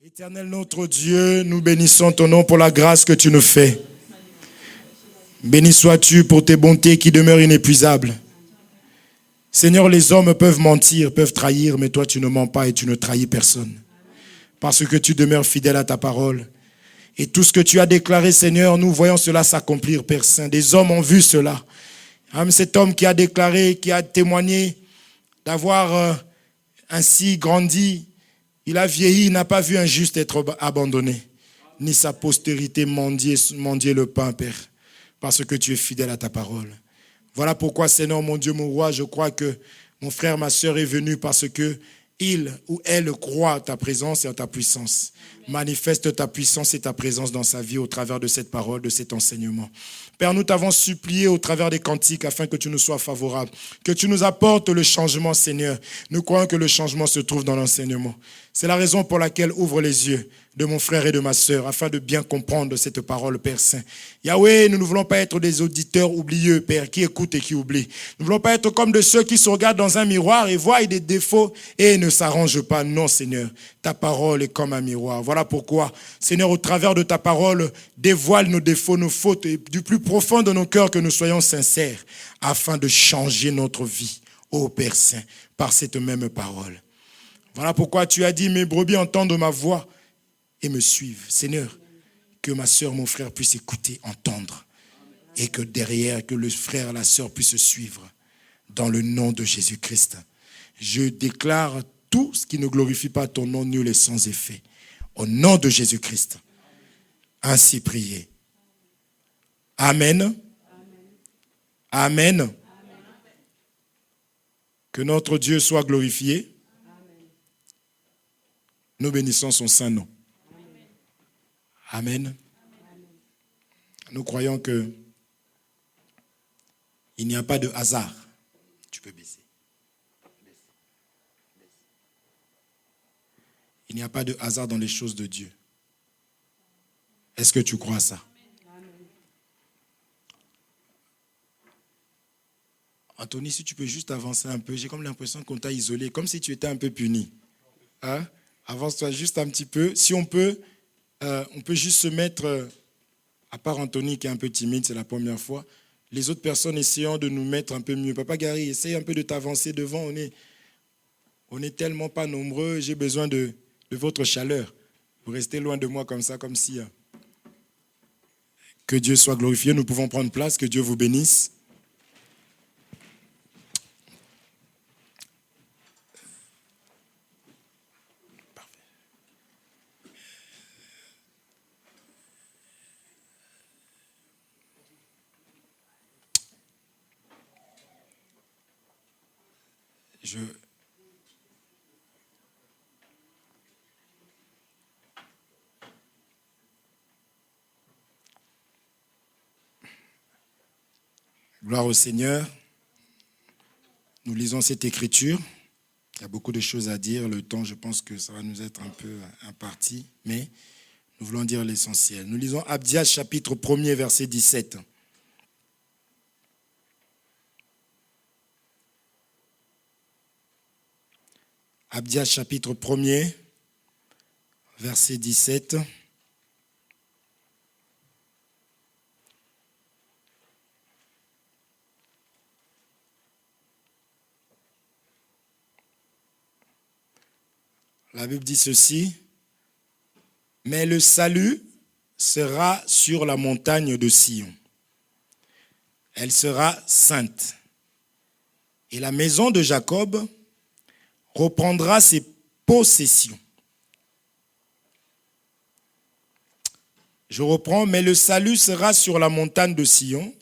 Éternel notre Dieu, nous bénissons ton nom pour la grâce que tu nous fais. Béni sois-tu pour tes bontés qui demeurent inépuisables. Seigneur, les hommes peuvent mentir, peuvent trahir, mais toi tu ne mens pas et tu ne trahis personne. Parce que tu demeures fidèle à ta parole. Et tout ce que tu as déclaré, Seigneur, nous voyons cela s'accomplir, Père Saint. Des hommes ont vu cela. Cet homme qui a déclaré, qui a témoigné d'avoir ainsi grandi, il a vieilli, il n'a pas vu un juste être abandonné, ni sa postérité mendier le pain, Père, parce que tu es fidèle à ta parole. Voilà pourquoi, Seigneur, mon Dieu, mon roi, je crois que mon frère, ma sœur est venu parce que il ou elle croit à ta présence et à ta puissance. Manifeste ta puissance et ta présence dans sa vie au travers de cette parole, de cet enseignement. Père, nous t'avons supplié au travers des cantiques afin que tu nous sois favorable, que tu nous apportes le changement, Seigneur. Nous croyons que le changement se trouve dans l'enseignement. C'est la raison pour laquelle ouvre les yeux de mon frère et de ma sœur afin de bien comprendre cette parole, Père Saint. Yahweh, nous ne voulons pas être des auditeurs oublieux, Père, qui écoutent et qui oublient. Nous ne voulons pas être comme de ceux qui se regardent dans un miroir et voient des défauts et ne s'arrangent pas. Non, Seigneur, ta parole est comme un miroir. Voilà pourquoi, Seigneur, au travers de ta parole, dévoile nos défauts, nos fautes, et du plus profond de nos cœurs que nous soyons sincères, afin de changer notre vie, ô Père Saint, par cette même parole. Voilà pourquoi tu as dit, mes brebis entendent ma voix et me suivent. Seigneur, que ma sœur, mon frère puisse écouter, entendre, et que derrière, que le frère, la sœur puisse suivre, dans le nom de Jésus-Christ. Je déclare tout ce qui ne glorifie pas ton nom nul et sans effet. Au nom de Jésus-Christ. Ainsi prié. Amen. Amen. Amen. Que notre Dieu soit glorifié. Nous bénissons son saint nom. Amen. Nous croyons que il n'y a pas de hasard. Tu peux baisser. Il n'y a pas de hasard dans les choses de Dieu. Est-ce que tu crois ça? Anthony, si tu peux juste avancer un peu, j'ai comme l'impression qu'on t'a isolé, comme si tu étais un peu puni. Hein? Avance-toi juste un petit peu. Si on peut juste se mettre, à part Anthony qui est un peu timide, c'est la première fois, les autres personnes essayant de nous mettre un peu mieux. Papa Gary, essaye un peu de t'avancer devant. On est tellement pas nombreux, j'ai besoin de votre chaleur. Vous restez loin de moi comme ça, comme si... Que Dieu soit glorifié. Nous pouvons prendre place. Que Dieu vous bénisse. Parfait. Gloire au Seigneur. Nous lisons cette écriture. Il y a beaucoup de choses à dire. Le temps, je pense que ça va nous être un peu imparti, mais nous voulons dire l'essentiel. Nous lisons Abdias chapitre 1er, verset 17. Abdias chapitre 1er, verset 17. La Bible dit ceci, « Mais le salut sera sur la montagne de Sion. Elle sera sainte. Et la maison de Jacob reprendra ses possessions. » Je reprends, « Mais le salut sera sur la montagne de Sion.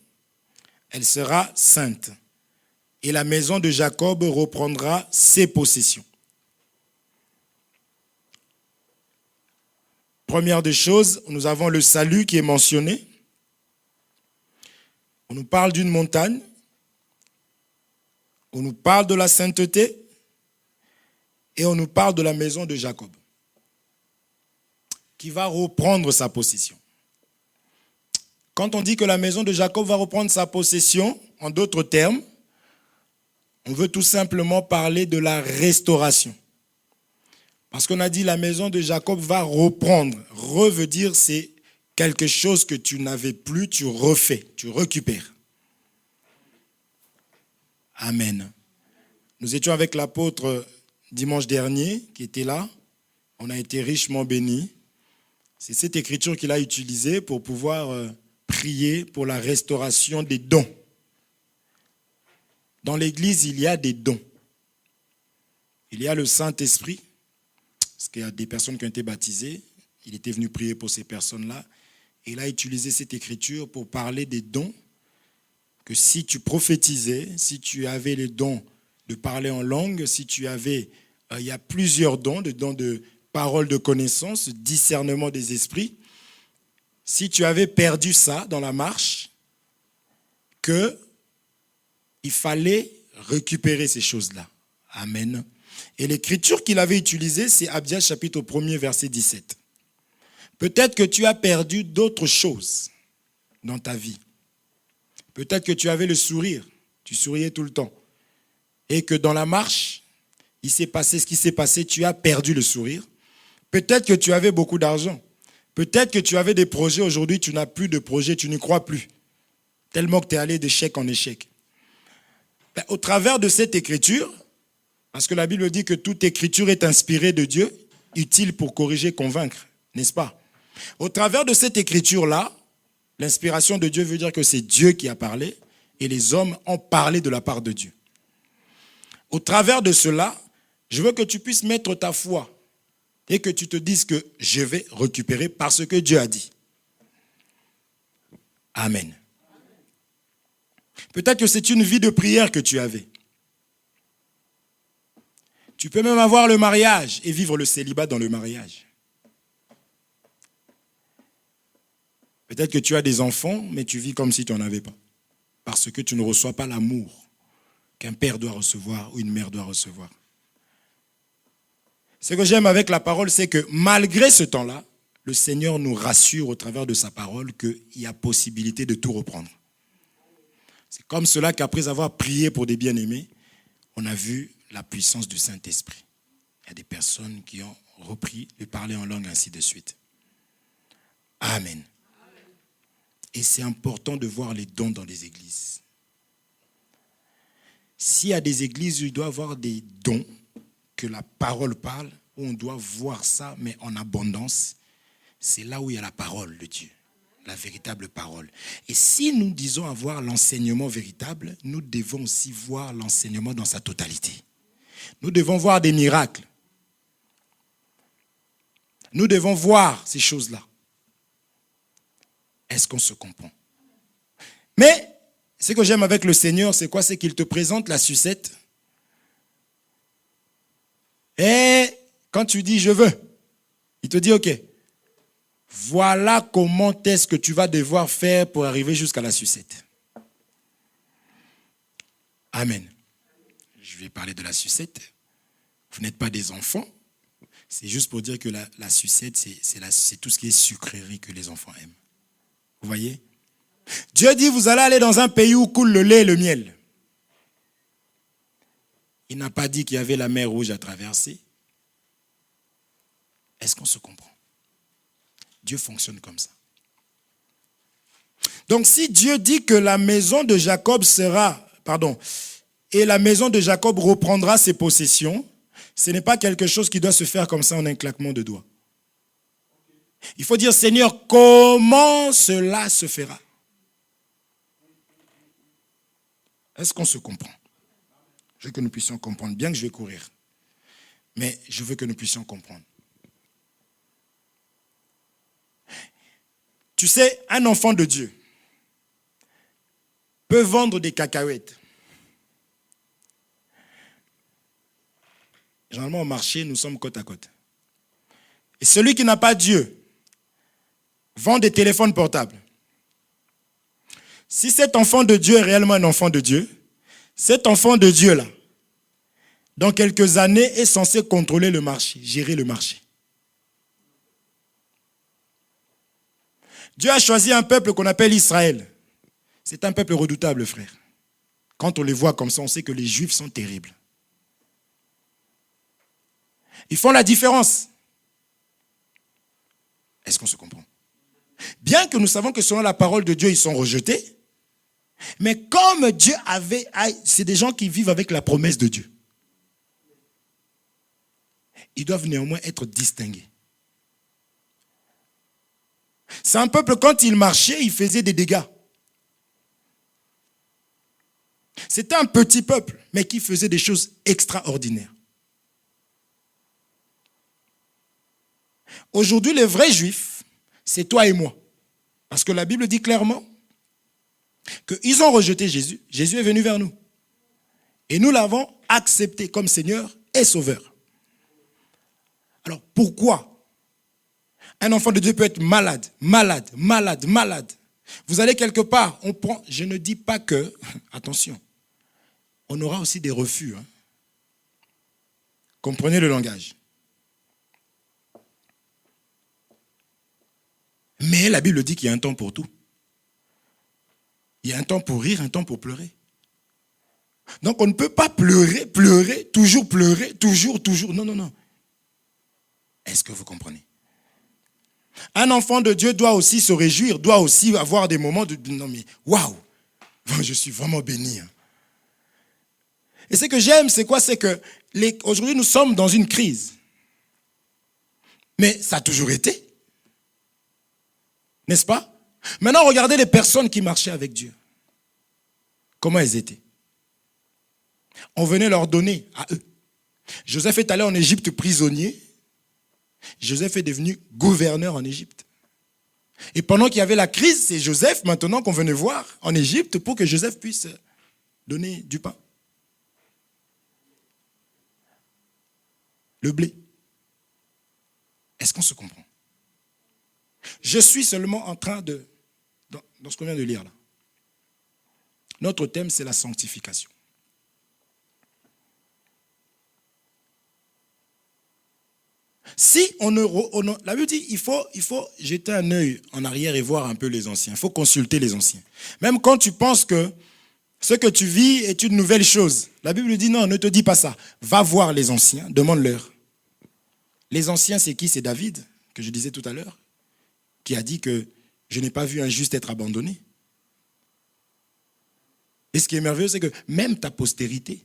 Elle sera sainte. Et la maison de Jacob reprendra ses possessions. » Première des choses, nous avons le salut qui est mentionné. On nous parle d'une montagne. On nous parle de la sainteté. Et on nous parle de la maison de Jacob, qui va reprendre sa possession. Quand on dit que la maison de Jacob va reprendre sa possession, en d'autres termes, on veut tout simplement parler de la restauration. Parce qu'on a dit la maison de Jacob va reprendre. Re veut dire c'est quelque chose que tu n'avais plus, tu refais, tu récupères. Amen. Nous étions avec l'apôtre dimanche dernier qui était là. On a été richement bénis. C'est cette écriture qu'il a utilisée pour pouvoir prier pour la restauration des dons. Dans l'Église, il y a des dons. Il y a le Saint-Esprit, parce qu'il y a des personnes qui ont été baptisées. Il était venu prier pour ces personnes-là. Et il a utilisé cette écriture pour parler des dons, que si tu prophétisais, si tu avais les dons de parler en langue, si tu avais, il y a plusieurs dons, des dons de parole de connaissance, discernement des esprits. Si tu avais perdu ça dans la marche, qu'il fallait récupérer ces choses-là. Amen. Et l'écriture qu'il avait utilisée, c'est Abdias chapitre 1er, verset 17. Peut-être que tu as perdu d'autres choses dans ta vie. Peut-être que tu avais le sourire, tu souriais tout le temps. Et que dans la marche, il s'est passé ce qui s'est passé, tu as perdu le sourire. Peut-être que tu avais beaucoup d'argent. Peut-être que tu avais des projets, aujourd'hui tu n'as plus de projets, tu n'y crois plus. Tellement que tu es allé d'échec en échec. Au travers de cette écriture, parce que la Bible dit que toute écriture est inspirée de Dieu, utile pour corriger, convaincre, n'est-ce pas? Au travers de cette écriture-là, l'inspiration de Dieu veut dire que c'est Dieu qui a parlé et les hommes ont parlé de la part de Dieu. Au travers de cela, je veux que tu puisses mettre ta foi et que tu te dises que je vais récupérer parce que Dieu a dit. Amen. Peut-être que c'est une vie de prière que tu avais. Tu peux même avoir le mariage et vivre le célibat dans le mariage. Peut-être que tu as des enfants, mais tu vis comme si tu n'en avais pas. Parce que tu ne reçois pas l'amour qu'un père doit recevoir ou une mère doit recevoir. Ce que j'aime avec la parole, c'est que malgré ce temps-là, le Seigneur nous rassure au travers de sa parole qu'il y a possibilité de tout reprendre. C'est comme cela qu'après avoir prié pour des bien-aimés, on a vu la puissance du Saint-Esprit. Il y a des personnes qui ont repris de parler en langue, ainsi de suite. Amen. Et c'est important de voir les dons dans les églises. S'il y a des églises où il doit y avoir des dons, que la parole parle, où on doit voir ça, mais en abondance, c'est là où il y a la parole de Dieu, la véritable parole. Et si nous disons avoir l'enseignement véritable, nous devons aussi voir l'enseignement dans sa totalité. Nous devons voir des miracles. Nous devons voir ces choses-là. Est-ce qu'on se comprend? Mais ce que j'aime avec le Seigneur, c'est quoi? C'est qu'il te présente la sucette. Et quand tu dis « je veux », il te dit « ok, voilà comment est-ce que tu vas devoir faire pour arriver jusqu'à la sucette. » Amen. Je vais parler de la sucette. Vous n'êtes pas des enfants. C'est juste pour dire que la sucette, c'est tout ce qui est sucrerie que les enfants aiment. Vous voyez? Dieu dit, vous allez aller dans un pays où coule le lait et le miel. Il n'a pas dit qu'il y avait la mer Rouge à traverser. Est-ce qu'on se comprend? Dieu fonctionne comme ça. Donc si Dieu dit que la maison de Jacob et la maison de Jacob reprendra ses possessions, ce n'est pas quelque chose qui doit se faire comme ça en un claquement de doigts. Il faut dire, Seigneur, comment cela se fera? Est-ce qu'on se comprend? Je veux que nous puissions comprendre, bien que je vais courir. Mais je veux que nous puissions comprendre. Tu sais, un enfant de Dieu peut vendre des cacahuètes. Généralement, au marché, nous sommes côte à côte. Et celui qui n'a pas Dieu vend des téléphones portables. Si cet enfant de Dieu est réellement un enfant de Dieu, cet enfant de Dieu-là, dans quelques années, est censé contrôler le marché, gérer le marché. Dieu a choisi un peuple qu'on appelle Israël. C'est un peuple redoutable, frère. Quand on les voit comme ça, on sait que les Juifs sont terribles. Ils font la différence. Est-ce qu'on se comprend? Bien que nous savons que selon la parole de Dieu, ils sont rejetés, mais comme Dieu avait... C'est des gens qui vivent avec la promesse de Dieu. Ils doivent néanmoins être distingués. C'est un peuple, quand il marchait, il faisait des dégâts. C'était un petit peuple, mais qui faisait des choses extraordinaires. Aujourd'hui, les vrais juifs, c'est toi et moi. Parce que la Bible dit clairement qu'ils ont rejeté Jésus. Jésus est venu vers nous. Et nous l'avons accepté comme Seigneur et Sauveur. Alors, pourquoi un enfant de Dieu peut être malade, malade, malade, malade? Vous allez quelque part, on prend, je ne dis pas que, attention, on aura aussi des refus. Hein. Comprenez le langage. Mais la Bible dit qu'il y a un temps pour tout. Il y a un temps pour rire, un temps pour pleurer. Donc on ne peut pas pleurer, pleurer, toujours, toujours. Non, non, non. Est-ce que vous comprenez? Un enfant de Dieu doit aussi se réjouir, doit aussi avoir des moments de... Non mais, waouh, je suis vraiment béni. Et ce que j'aime, c'est quoi? C'est que aujourd'hui, nous sommes dans une crise. Mais ça a toujours été. N'est-ce pas? Maintenant, regardez les personnes qui marchaient avec Dieu. Comment elles étaient? On venait leur donner à eux. Joseph est allé en Égypte prisonnier. Joseph est devenu gouverneur en Égypte. Et pendant qu'il y avait la crise, c'est Joseph maintenant qu'on venait voir en Égypte pour que Joseph puisse donner du pain. Le blé. Est-ce qu'on se comprend? Je suis seulement en train de... Dans ce qu'on vient de lire là. Notre thème, c'est la sanctification. Si la Bible dit, il faut jeter un œil en arrière et voir un peu les anciens. Il faut consulter les anciens. Même quand tu penses que ce que tu vis est une nouvelle chose. La Bible dit non, ne te dis pas ça. Va voir les anciens, demande-leur. Les anciens, c'est qui? C'est David, que je disais tout à l'heure, qui a dit que je n'ai pas vu un juste être abandonné. Et ce qui est merveilleux, c'est que même ta postérité,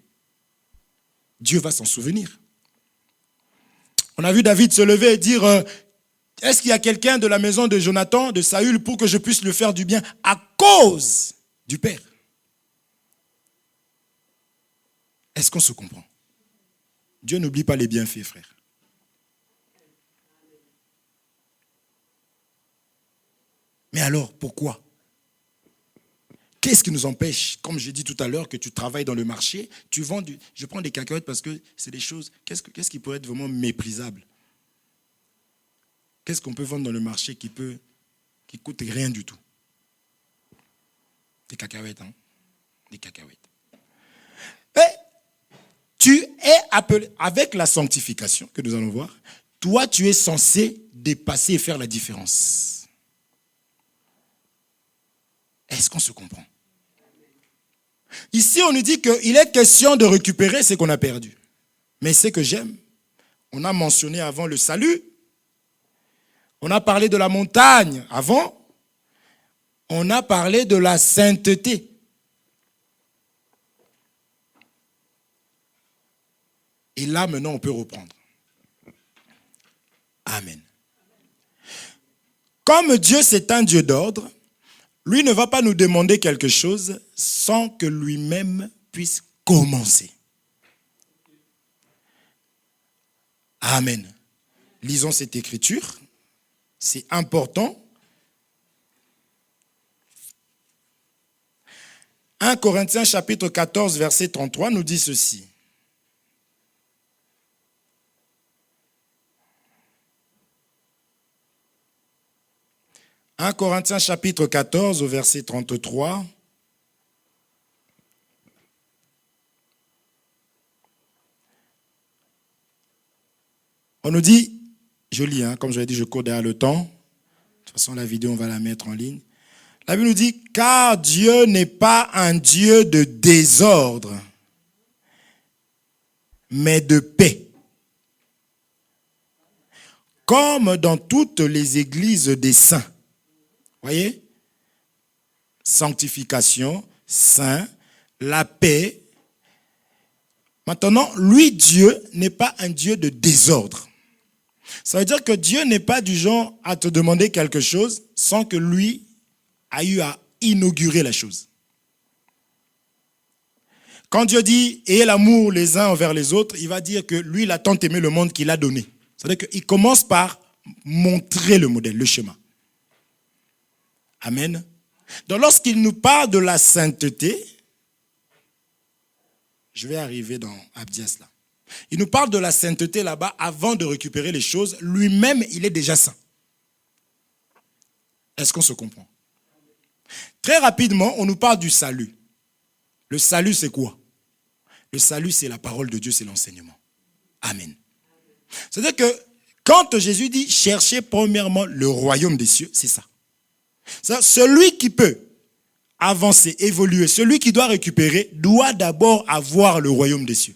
Dieu va s'en souvenir. On a vu David se lever et dire, est-ce qu'il y a quelqu'un de la maison de Jonathan, de Saül, pour que je puisse lui faire du bien à cause du Père? Est-ce qu'on se comprend? Dieu n'oublie pas les bienfaits, frère. Mais alors, pourquoi? Qu'est-ce qui nous empêche, comme j'ai dit tout à l'heure, que tu travailles dans le marché, tu vends je prends des cacahuètes parce que c'est des choses, qu'est-ce qui pourrait être vraiment méprisable? Qu'est-ce qu'on peut vendre dans le marché qui coûte rien du tout? Des cacahuètes, hein? Des cacahuètes. Et tu es appelé, avec la sanctification que nous allons voir, toi tu es censé dépasser et faire la différence. Est-ce qu'on se comprend? Ici, on nous dit qu'il est question de récupérer ce qu'on a perdu. Mais ce que j'aime, on a mentionné avant le salut, on a parlé de la montagne avant, on a parlé de la sainteté. Et là, maintenant, on peut reprendre. Amen. Comme Dieu, c'est un Dieu d'ordre, lui ne va pas nous demander quelque chose sans que lui-même puisse commencer. Amen. Lisons cette écriture. C'est important. 1 Corinthiens chapitre 14, verset 33 nous dit ceci. « 1 Corinthiens chapitre 14 au verset 33. On nous dit, je lis, comme je l'ai dit, je cours derrière le temps. De toute façon, la vidéo, on va la mettre en ligne. La Bible nous dit, car Dieu n'est pas un Dieu de désordre, mais de paix. comme dans toutes les églises des saints. Voyez? Sanctification, saint, la paix. Maintenant, lui, Dieu, n'est pas un Dieu de désordre. Ça veut dire que Dieu n'est pas du genre à te demander quelque chose sans que lui ait eu à inaugurer la chose. Quand Dieu dit « ayez l'amour les uns envers les autres », il va dire que lui, il a tant aimé le monde qu'il a donné. C'est-à-dire qu'il commence par montrer le modèle, le schéma. Amen. Donc lorsqu'il nous parle de la sainteté, je vais arriver dans Abdias là. Il nous parle de la sainteté là-bas avant de récupérer les choses. Lui-même, il est déjà saint. Est-ce qu'on se comprend? Très rapidement, on nous parle du salut. Le salut, c'est quoi? Le salut, c'est la parole de Dieu, c'est l'enseignement. Amen. C'est-à-dire que quand Jésus dit « cherchez premièrement le royaume des cieux », c'est ça. C'est-à-dire, celui qui peut avancer, évoluer, celui qui doit récupérer, doit d'abord avoir le royaume des cieux.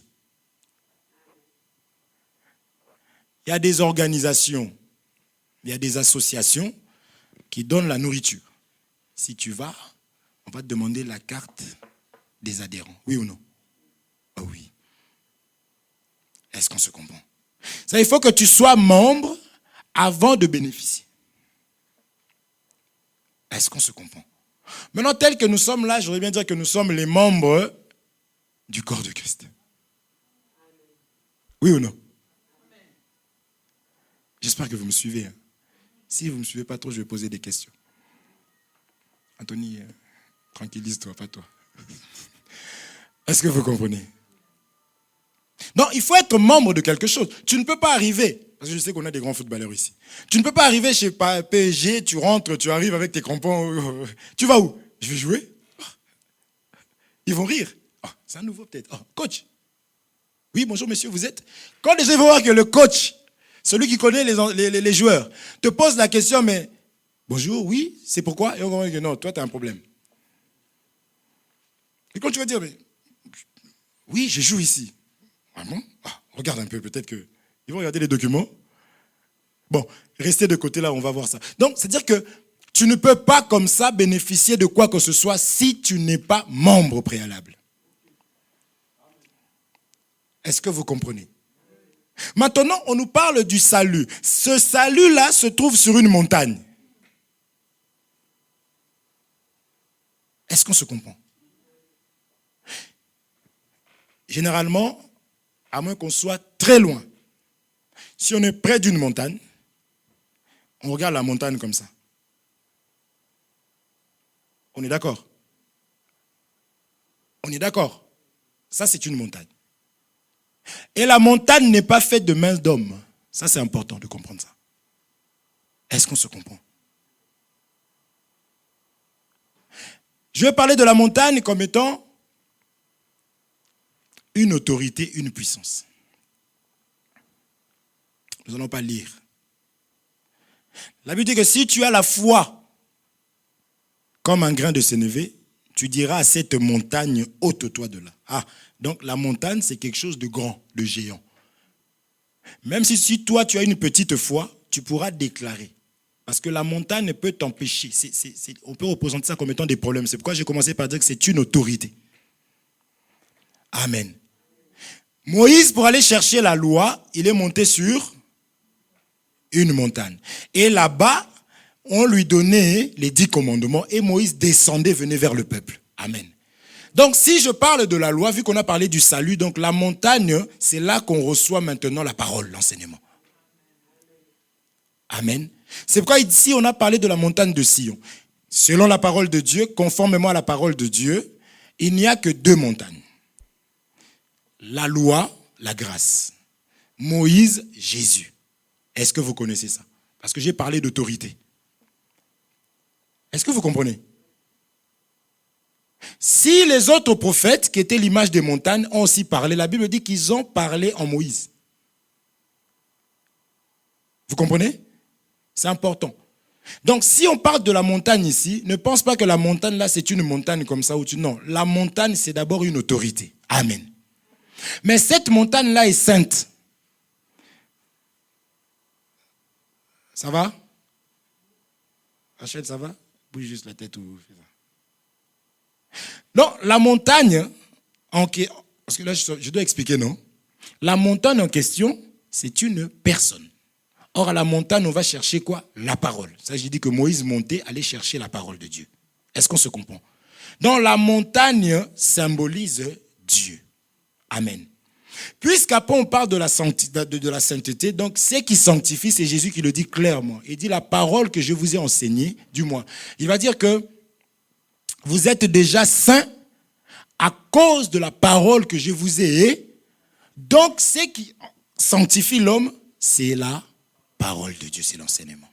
Il y a des organisations, il y a des associations qui donnent la nourriture. Si tu vas, on va te demander la carte des adhérents. Oui ou non? Ah oui. Est-ce qu'on se comprend? Ça, il faut que tu sois membre avant de bénéficier. Est-ce qu'on se comprend? Maintenant, tel que nous sommes là, j'aurais bien dire que nous sommes les membres du corps de Christ. Oui ou non? J'espère que vous me suivez. Si vous ne me suivez pas trop, je vais poser des questions. Anthony, tranquillise-toi, pas toi. Est-ce que vous comprenez? Non, il faut être membre de quelque chose. Tu ne peux pas arriver, parce que je sais qu'on a des grands footballeurs ici. Tu ne peux pas arriver chez PSG, tu rentres, tu arrives avec tes crampons. Tu vas où? Je vais jouer. Ils vont rire. C'est un nouveau peut-être. Coach. Oui, bonjour monsieur, vous êtes? Quand les gens vont voir que le coach, celui qui connaît les joueurs, te pose la question, mais bonjour, oui, c'est pourquoi? Et on va dire non, toi tu as un problème. Et quand tu vas dire, mais oui, je joue ici. Ah bon? Regarde un peu, peut-être qu'ils vont regarder les documents. Bon, restez de côté là, on va voir ça. Donc, c'est-à-dire que tu ne peux pas comme ça bénéficier de quoi que ce soit si tu n'es pas membre préalable. Est-ce que vous comprenez? Maintenant, on nous parle du salut. Ce salut-là se trouve sur une montagne. Est-ce qu'on se comprend? Généralement, à moins qu'on soit très loin, si on est près d'une montagne, on regarde la montagne comme ça. On est d'accord? On est d'accord? Ça, c'est une montagne. Et la montagne n'est pas faite de mains d'hommes. Ça, c'est important de comprendre ça. Est-ce qu'on se comprend? Je vais parler de la montagne comme étant une autorité, une puissance. Nous n'allons pas lire. La Bible dit que si tu as la foi comme un grain de sénévé, tu diras à cette montagne, ôte-toi de là. Donc la montagne, c'est quelque chose de grand, de géant. Même si toi, tu as une petite foi, tu pourras déclarer. Parce que la montagne peut t'empêcher. On peut représenter ça comme étant des problèmes. C'est pourquoi j'ai commencé par dire que c'est une autorité. Amen. Moïse, pour aller chercher la loi, il est monté sur une montagne. Et là-bas, on lui donnait les 10 commandements et Moïse descendait, venait vers le peuple. Amen. Donc, si je parle de la loi, vu qu'on a parlé du salut, donc la montagne, c'est là qu'on reçoit maintenant la parole, l'enseignement. Amen. C'est pourquoi ici, on a parlé de la montagne de Sion. Selon la parole de Dieu, conformément à la parole de Dieu, il n'y a que 2 montagnes. La loi, la grâce. Moïse, Jésus. Est-ce que vous connaissez ça? Parce que j'ai parlé d'autorité. Est-ce que vous comprenez? Si les autres prophètes, qui étaient l'image des montagnes, ont aussi parlé, la Bible dit qu'ils ont parlé en Moïse. Vous comprenez? C'est important. Donc, si on parle de la montagne ici, ne pense pas que la montagne là, c'est une montagne comme ça. Non, la montagne, c'est d'abord une autorité. Amen. Mais cette montagne là est sainte. Ça va? Rachel, ça va? Bouge juste la tête ou fais ça. Non, la montagne, parce que là, je dois expliquer, non? La montagne en question, c'est une personne. Or, à la montagne, on va chercher quoi? La parole. Ça, j'ai dit que Moïse montait, allait chercher la parole de Dieu. Est-ce qu'on se comprend? Donc, la montagne symbolise Dieu. Amen. Puisqu'après, on parle de la sainteté, donc, ce qui sanctifie, c'est Jésus qui le dit clairement. Il dit la parole que je vous ai enseignée, du moins. Il va dire que vous êtes déjà saints à cause de la parole que je vous ai. Donc, ce qui sanctifie l'homme, c'est la parole de Dieu, c'est l'enseignement.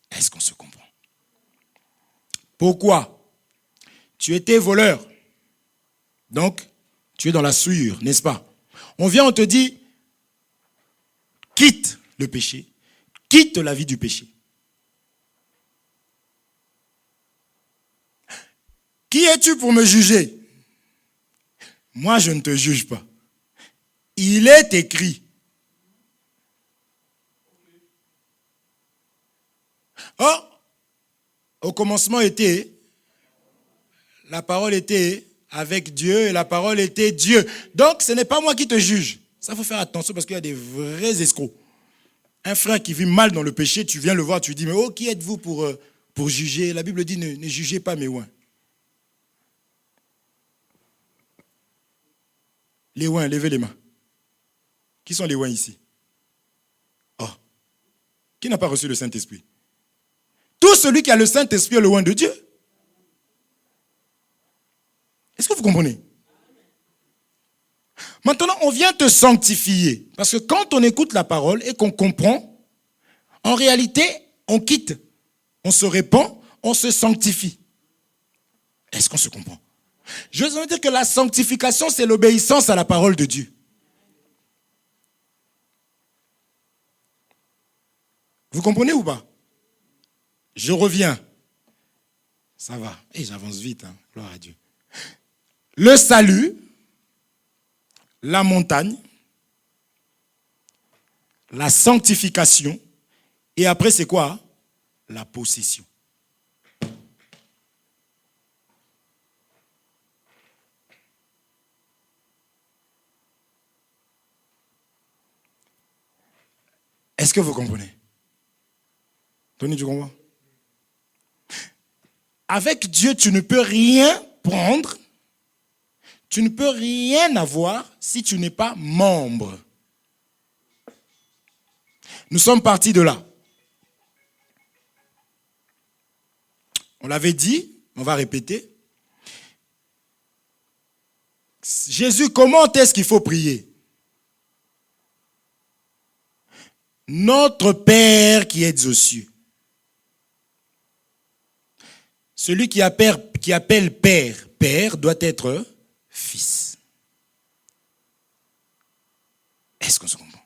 Est-ce qu'on se comprend? Pourquoi? Tu étais voleur. Donc, tu es dans la souillure, n'est-ce pas? On vient, on te dit, quitte le péché, quitte la vie du péché. Qui es-tu pour me juger? Moi, je ne te juge pas. Il est écrit. Oh, au commencement la parole était avec Dieu et la parole était Dieu. Donc, ce n'est pas moi qui te juge. Ça, il faut faire attention parce qu'il y a des vrais escrocs. Un frère qui vit mal dans le péché, tu viens le voir, tu lui dis, mais oh, qui êtes-vous pour juger? La Bible dit, ne jugez pas mes ouins. Les ouins, levez les mains. Qui sont les ouins ici? Oh, qui n'a pas reçu le Saint-Esprit? Tout celui qui a le Saint-Esprit est le oint de Dieu. Est-ce que vous comprenez? Maintenant, on vient te sanctifier. Parce que quand on écoute la parole et qu'on comprend, en réalité, on quitte. On se répand, on se sanctifie. Est-ce qu'on se comprend? Je veux dire que la sanctification, c'est l'obéissance à la parole de Dieu. Vous comprenez ou pas? Je reviens. Ça va. Et j'avance vite, hein. Gloire à Dieu. Le salut, la montagne, la sanctification, et après c'est quoi? La possession. Est-ce que vous comprenez? Tony, tu comprends? Avec Dieu, tu ne peux rien prendre, tu ne peux rien avoir si tu n'es pas membre. Nous sommes partis de là. On l'avait dit, on va répéter. Jésus, comment est-ce qu'il faut prier? Notre Père qui es aux cieux. Celui qui appelle Père, Père doit être Fils. Est-ce qu'on se comprend?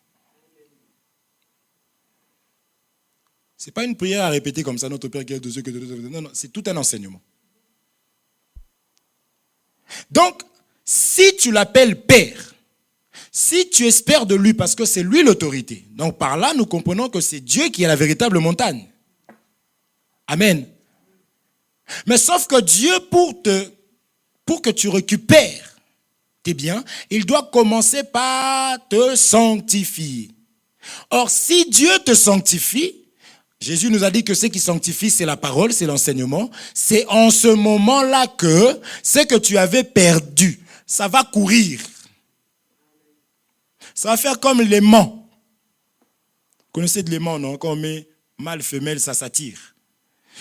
Ce n'est pas une prière à répéter comme ça, notre Père qui est aux cieux. Non, non, c'est tout un enseignement. Donc, si tu l'appelles Père, si tu espères de lui, parce que c'est lui l'autorité, donc par là, nous comprenons que c'est Dieu qui est la véritable montagne. Amen. Mais sauf que Dieu, pour que tu récupères tes biens, il doit commencer par te sanctifier. Or, si Dieu te sanctifie, Jésus nous a dit que ce qui sanctifie, c'est la parole, c'est l'enseignement. C'est en ce moment-là que ce que tu avais perdu, ça va courir. Ça va faire comme l'aimant. Vous connaissez de l'aimant, non? Quand on met mâle, femelle, ça s'attire.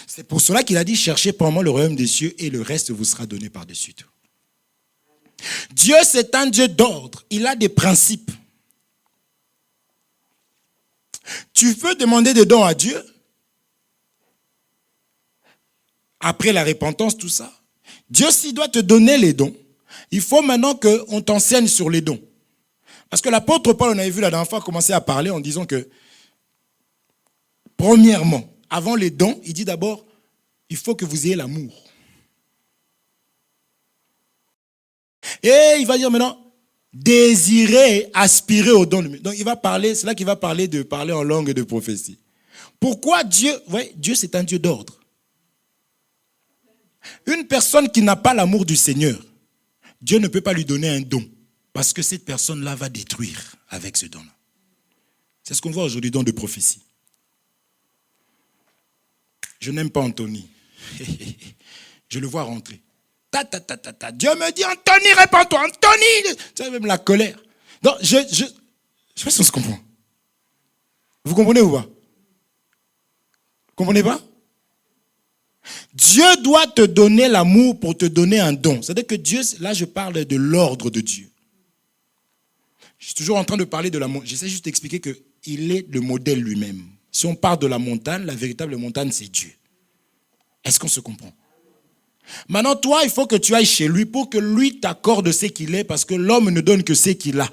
C'est pour cela qu'il a dit, cherchez premièrement le royaume des cieux et le reste vous sera donné par-dessus tout. Dieu, c'est un Dieu d'ordre. Il a des principes. Tu peux demander des dons à Dieu. Après la repentance, tout ça. Dieu, s'il doit te donner les dons, il faut maintenant qu'on t'enseigne sur les dons. Parce que l'apôtre Paul, on avait vu la dernière fois, commencer à parler en disant que, premièrement, avant les dons, il dit d'abord, il faut que vous ayez l'amour. Et il va dire maintenant, Désirer, aspirer au don. Donc il va parler, c'est là qu'il va parler de parler en langue et de prophétie. Pourquoi Dieu, Dieu c'est un Dieu d'ordre. Une personne qui n'a pas l'amour du Seigneur, Dieu ne peut pas lui donner un don. Parce que cette personne-là va détruire avec ce don-là. C'est ce qu'on voit aujourd'hui dans de prophétie. Je n'aime pas Anthony. Je le vois rentrer. Dieu me dit, Anthony, réponds-toi, Anthony. Tu vois, même la colère. Donc, je sais pas si on se comprend. Vous comprenez ou pas? Vous comprenez pas? Dieu doit te donner l'amour pour te donner un don. C'est-à-dire que Dieu, là je parle de l'ordre de Dieu. Je suis toujours en train de parler de la montagne. J'essaie juste d'expliquer qu'il est le modèle lui-même. Si on parle de la montagne, la véritable montagne, c'est Dieu. Est-ce qu'on se comprend? Maintenant, toi, il faut que tu ailles chez lui pour que lui t'accorde ce qu'il est, parce que l'homme ne donne que ce qu'il a.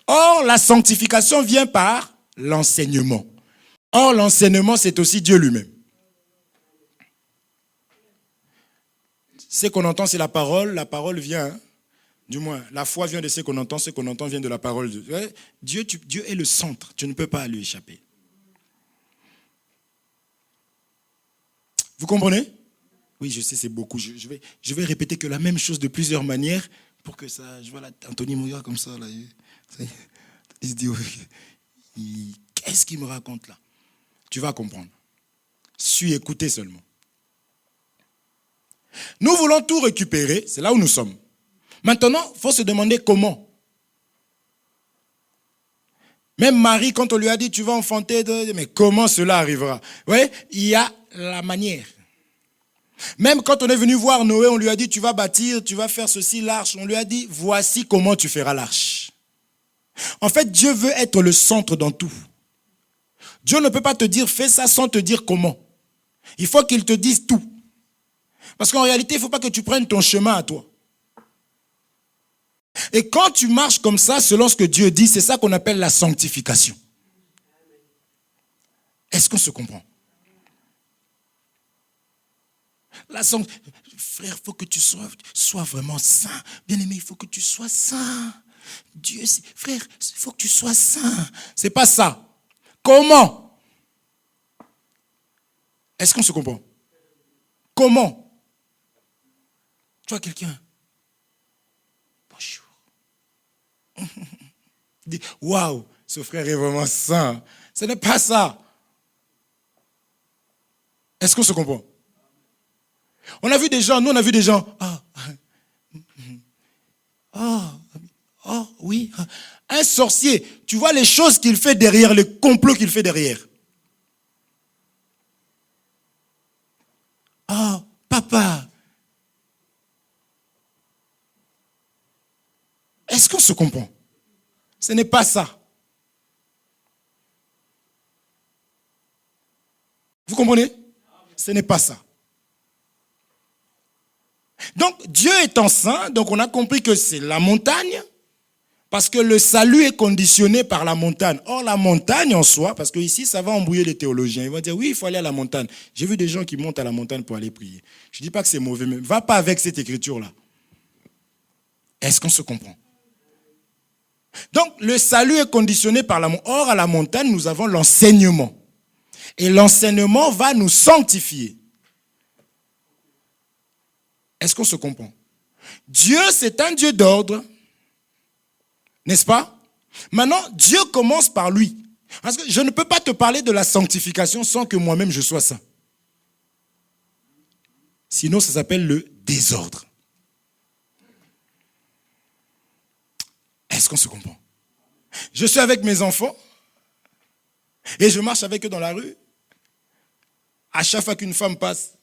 Or, la sanctification vient par l'enseignement. Or, l'enseignement, c'est aussi Dieu lui-même. Ce qu'on entend, c'est la parole. La parole vient, du moins, la foi vient de ce qu'on entend vient de la parole de Dieu. Dieu est le centre. Tu ne peux pas lui échapper. Vous comprenez? Oui, je sais, c'est beaucoup. Je vais répéter que la même chose de plusieurs manières pour que ça... Je vois là, Anthony Mouya comme ça. Là, il se dit, qu'est-ce qu'il me raconte là? Tu vas comprendre. Suis écouter seulement. Nous voulons tout récupérer, c'est là où nous sommes. Maintenant, il faut se demander comment. Même Marie, quand on lui a dit, tu vas enfanter, mais comment cela arrivera? Vous voyez, il y a la manière. Même quand on est venu voir Noé, on lui a dit, tu vas bâtir, tu vas faire ceci, l'arche. On lui a dit, voici comment tu feras l'arche. En fait, Dieu veut être le centre dans tout. Dieu ne peut pas te dire, fais ça sans te dire comment. Il faut qu'il te dise tout. Parce qu'en réalité, il ne faut pas que tu prennes ton chemin à toi. Et quand tu marches comme ça, selon ce que Dieu dit, c'est ça qu'on appelle la sanctification. Est-ce qu'on se comprend? Frère, il faut que tu sois vraiment saint. Bien-aimé, il faut que tu sois saint. Dieu, frère, il faut que tu sois saint. Ce n'est pas ça. Comment? Est-ce qu'on se comprend? Comment? Tu vois quelqu'un? Bonjour. Dis, waouh, ce frère est vraiment saint. Ce n'est pas ça. Est-ce qu'on se comprend? On a vu des gens, nous on a vu des gens. Oui. Un sorcier, tu vois les choses qu'il fait derrière, les complots qu'il fait derrière. Papa. Est-ce qu'on se comprend? Ce n'est pas ça. Vous comprenez? Ce n'est pas ça. Donc, Dieu étant saint, donc on a compris que c'est la montagne, parce que le salut est conditionné par la montagne. Or, la montagne en soi, parce que ici, ça va embrouiller les théologiens. Ils vont dire, oui, il faut aller à la montagne. J'ai vu des gens qui montent à la montagne pour aller prier. Je ne dis pas que c'est mauvais, mais va pas avec cette écriture-là. Est-ce qu'on se comprend? Donc, le salut est conditionné par la montagne. Or, à la montagne, nous avons l'enseignement. Et l'enseignement va nous sanctifier. Est-ce qu'on se comprend? Dieu, c'est un Dieu d'ordre. N'est-ce pas? Maintenant, Dieu commence par lui. Parce que je ne peux pas te parler de la sanctification sans que moi-même je sois saint. Sinon, ça s'appelle le désordre. Est-ce qu'on se comprend? Je suis avec mes enfants et je marche avec eux dans la rue. À chaque fois qu'une femme passe,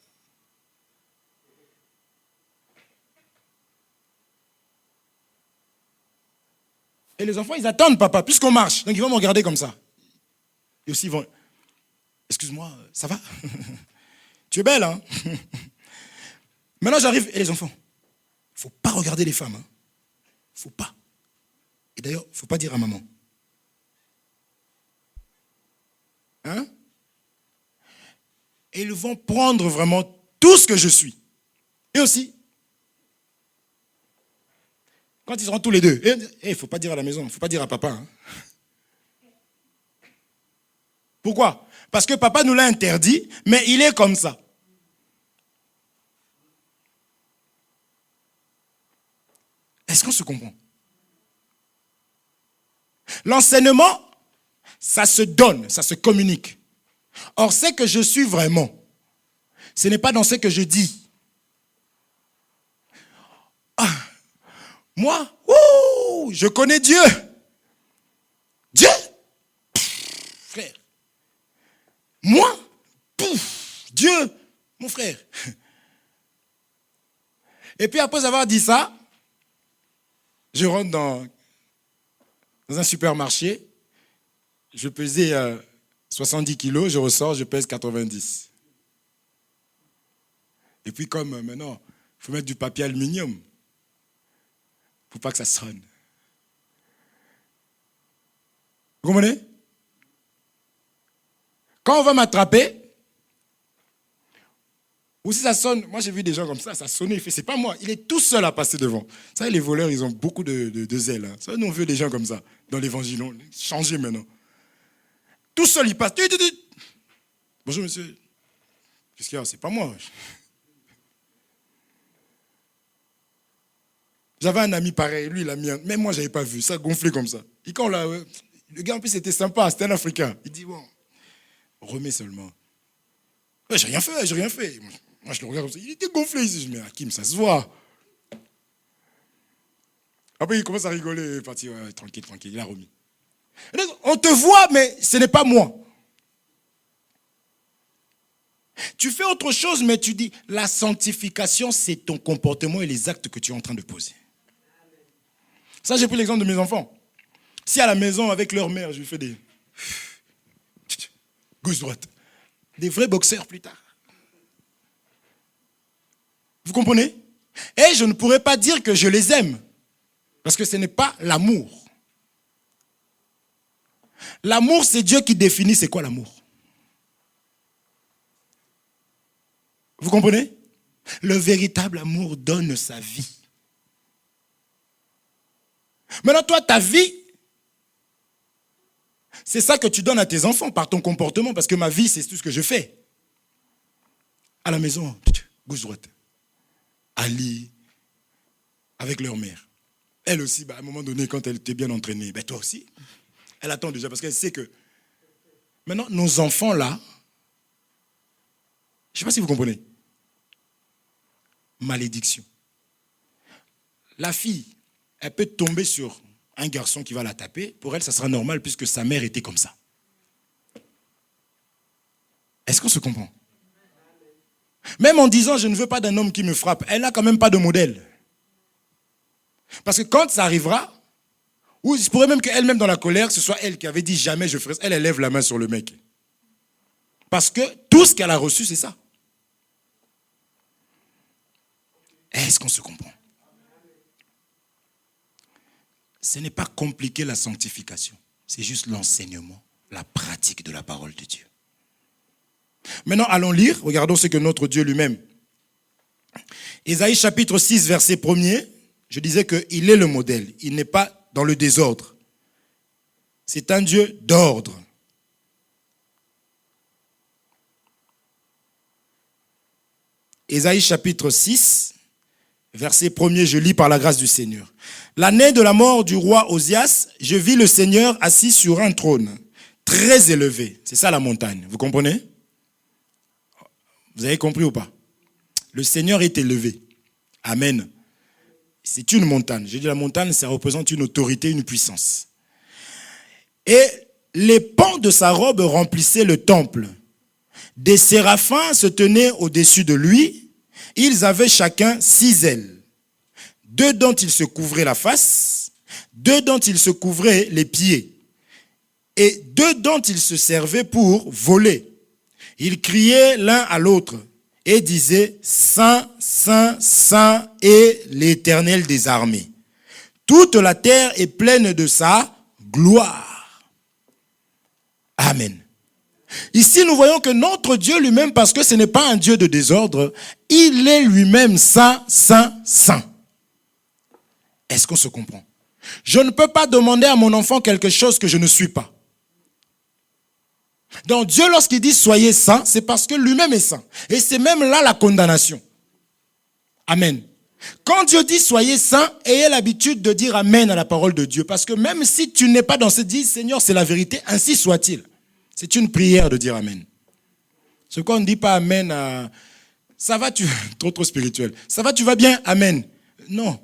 et les enfants, ils attendent papa, puisqu'on marche. Donc ils vont me regarder comme ça. Et aussi ils vont, excuse-moi, ça va? Tu es belle, hein? Maintenant j'arrive, et les enfants, il ne faut pas regarder les femmes. Il ne faut pas. Et d'ailleurs, il ne faut pas dire à maman. Hein? Et ils vont prendre vraiment tout ce que je suis. Et aussi, Quand ils seront tous les deux. Il ne faut pas dire à la maison, il ne faut pas dire à papa. Hein. Pourquoi? Parce que papa nous l'a interdit, mais il est comme ça. Est-ce qu'on se comprend? L'enseignement, ça se donne, ça se communique. Or, ce que je suis vraiment, ce n'est pas dans ce que je dis. Ah, moi, je connais Dieu. Dieu, frère. Moi, Dieu, mon frère. Et puis après avoir dit ça, je rentre dans un supermarché, je pesais 70 kilos, je ressors, je pèse 90. Et puis comme maintenant, il faut mettre du papier aluminium pour pas que ça sonne. Vous comprenez? Quand on va m'attraper, ou si ça sonne, moi j'ai vu des gens comme ça sonnait, il fait, c'est pas moi, il est tout seul à passer devant. Ça, les voleurs, ils ont beaucoup de zèle. Hein. Ça, nous on veut des gens comme ça, dans l'évangile, changez maintenant. Tout seul, il passe. Bonjour monsieur. Qu'est-ce qu'il y a? C'est pas moi. J'avais un ami pareil, lui il a mis un... Même moi j'avais pas vu, ça gonflait comme ça. Et quand le gars en plus c'était sympa, c'était un Africain. Il dit bon, remets seulement. Ouais, j'ai rien fait. Moi je le regarde comme ça, il était gonflé ici. Je me dis, Hakim, ça se voit. Après il commence à rigoler, il est parti, ouais, tranquille, il a remis. On te voit, mais ce n'est pas moi. Tu fais autre chose, mais tu dis, la sanctification, c'est ton comportement et les actes que tu es en train de poser. Ça, j'ai pris l'exemple de mes enfants. Si à la maison, avec leur mère, je lui fais des... gauche-droite. Des vrais boxeurs plus tard. Vous comprenez? Et je ne pourrais pas dire que je les aime. Parce que ce n'est pas l'amour. L'amour, c'est Dieu qui définit c'est quoi l'amour. Vous comprenez? Le véritable amour donne sa vie. Maintenant, toi, ta vie, c'est ça que tu donnes à tes enfants par ton comportement, parce que ma vie, c'est tout ce que je fais. À la maison, gauche-droite. Ali, avec leur mère. Elle aussi, à un moment donné, quand elle était bien entraînée, toi aussi, elle attend déjà, parce qu'elle sait que... Maintenant, nos enfants, là, je ne sais pas si vous comprenez. Malédiction. La fille, elle peut tomber sur un garçon qui va la taper. Pour elle, ça sera normal puisque sa mère était comme ça. Est-ce qu'on se comprend? Même en disant, je ne veux pas d'un homme qui me frappe, elle n'a quand même pas de modèle. Parce que quand ça arrivera, ou il se pourrait même qu'elle-même dans la colère, ce soit elle qui avait dit jamais je ferai ça. Elle lève la main sur le mec. Parce que tout ce qu'elle a reçu, c'est ça. Est-ce qu'on se comprend? Ce n'est pas compliqué la sanctification. C'est juste l'enseignement, la pratique de la parole de Dieu. Maintenant, allons lire. Regardons ce que notre Dieu lui-même. Ésaïe chapitre 6, verset 1er. Je disais qu'il est le modèle. Il n'est pas dans le désordre. C'est un Dieu d'ordre. Ésaïe chapitre 6, verset 1er, je lis par la grâce du Seigneur. L'année de la mort du roi Osias, je vis le Seigneur assis sur un trône, très élevé. C'est ça la montagne, vous comprenez? Vous avez compris ou pas? Le Seigneur est élevé. Amen. C'est une montagne. Je dis la montagne, ça représente une autorité, une puissance. Et les pans de sa robe remplissaient le temple. Des séraphins se tenaient au-dessus de lui. Ils avaient chacun 6 ailes. 2 dont ils se couvraient la face, 2 dont ils se couvraient les pieds, et 2 dont ils se servaient pour voler. Ils criaient l'un à l'autre et disaient, Saint, Saint, Saint est l'Éternel des armées. Toute la terre est pleine de sa gloire. Amen. Ici, nous voyons que notre Dieu lui-même, parce que ce n'est pas un Dieu de désordre, il est lui-même saint, saint, saint. Est-ce qu'on se comprend? Je ne peux pas demander à mon enfant quelque chose que je ne suis pas. Donc Dieu, lorsqu'il dit soyez saints, c'est parce que lui-même est saint. Et c'est même là la condamnation. Amen. Quand Dieu dit soyez saints, ayez l'habitude de dire amen à la parole de Dieu. Parce que même si tu n'es pas dans ce dit, Seigneur, c'est la vérité, ainsi soit-il. C'est une prière de dire amen. Ce qu'on ne dit pas amen à... Ça va, tu... trop spirituel. Ça va, tu vas bien, amen. Non.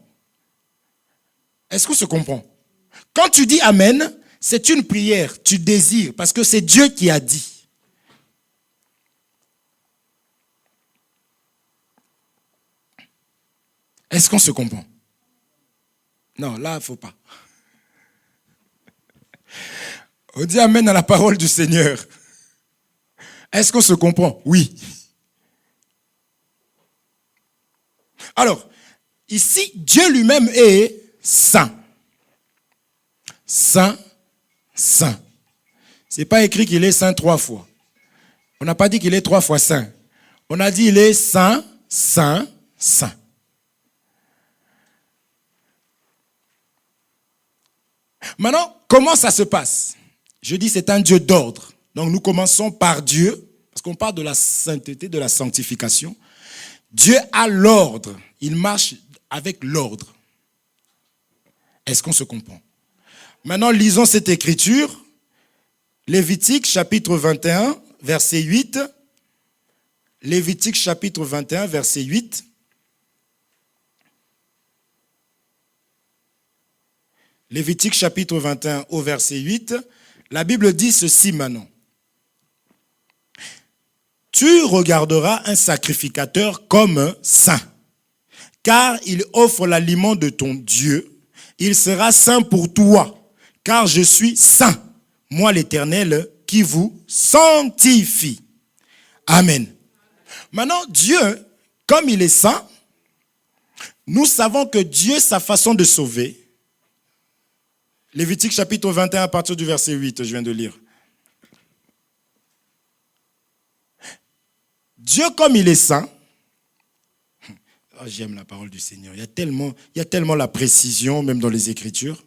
Est-ce qu'on se comprend? Quand tu dis amen, c'est une prière, tu désires, parce que c'est Dieu qui a dit. Est-ce qu'on se comprend? Non, là, il ne faut pas. On dit amen à la parole du Seigneur. Est-ce qu'on se comprend? Oui. Alors, ici, Dieu lui-même est saint. Saint, saint. Ce n'est pas écrit qu'il est saint 3 fois. On n'a pas dit qu'il est 3 fois saint. On a dit qu'il est saint, saint, saint. Maintenant, comment ça se passe? Je dis c'est un Dieu d'ordre. Donc nous commençons par Dieu, parce qu'on parle de la sainteté, de la sanctification. Dieu a l'ordre. Il marche avec l'ordre. Est-ce qu'on se comprend? Maintenant, lisons cette écriture. Lévitique, chapitre 21, verset 8. Lévitique, chapitre 21, verset 8. Lévitique, chapitre 21, au verset 8. La Bible dit ceci maintenant. Tu regarderas un sacrificateur comme saint, car il offre l'aliment de ton Dieu. Il sera saint pour toi, car je suis saint, moi l'Éternel, qui vous sanctifie. Amen. Maintenant, Dieu, comme il est saint, nous savons que Dieu, sa façon de sauver, Lévitique chapitre 21 à partir du verset 8, je viens de lire. Dieu, comme il est saint, oh, j'aime la parole du Seigneur, il y a tellement la précision, même dans les Écritures.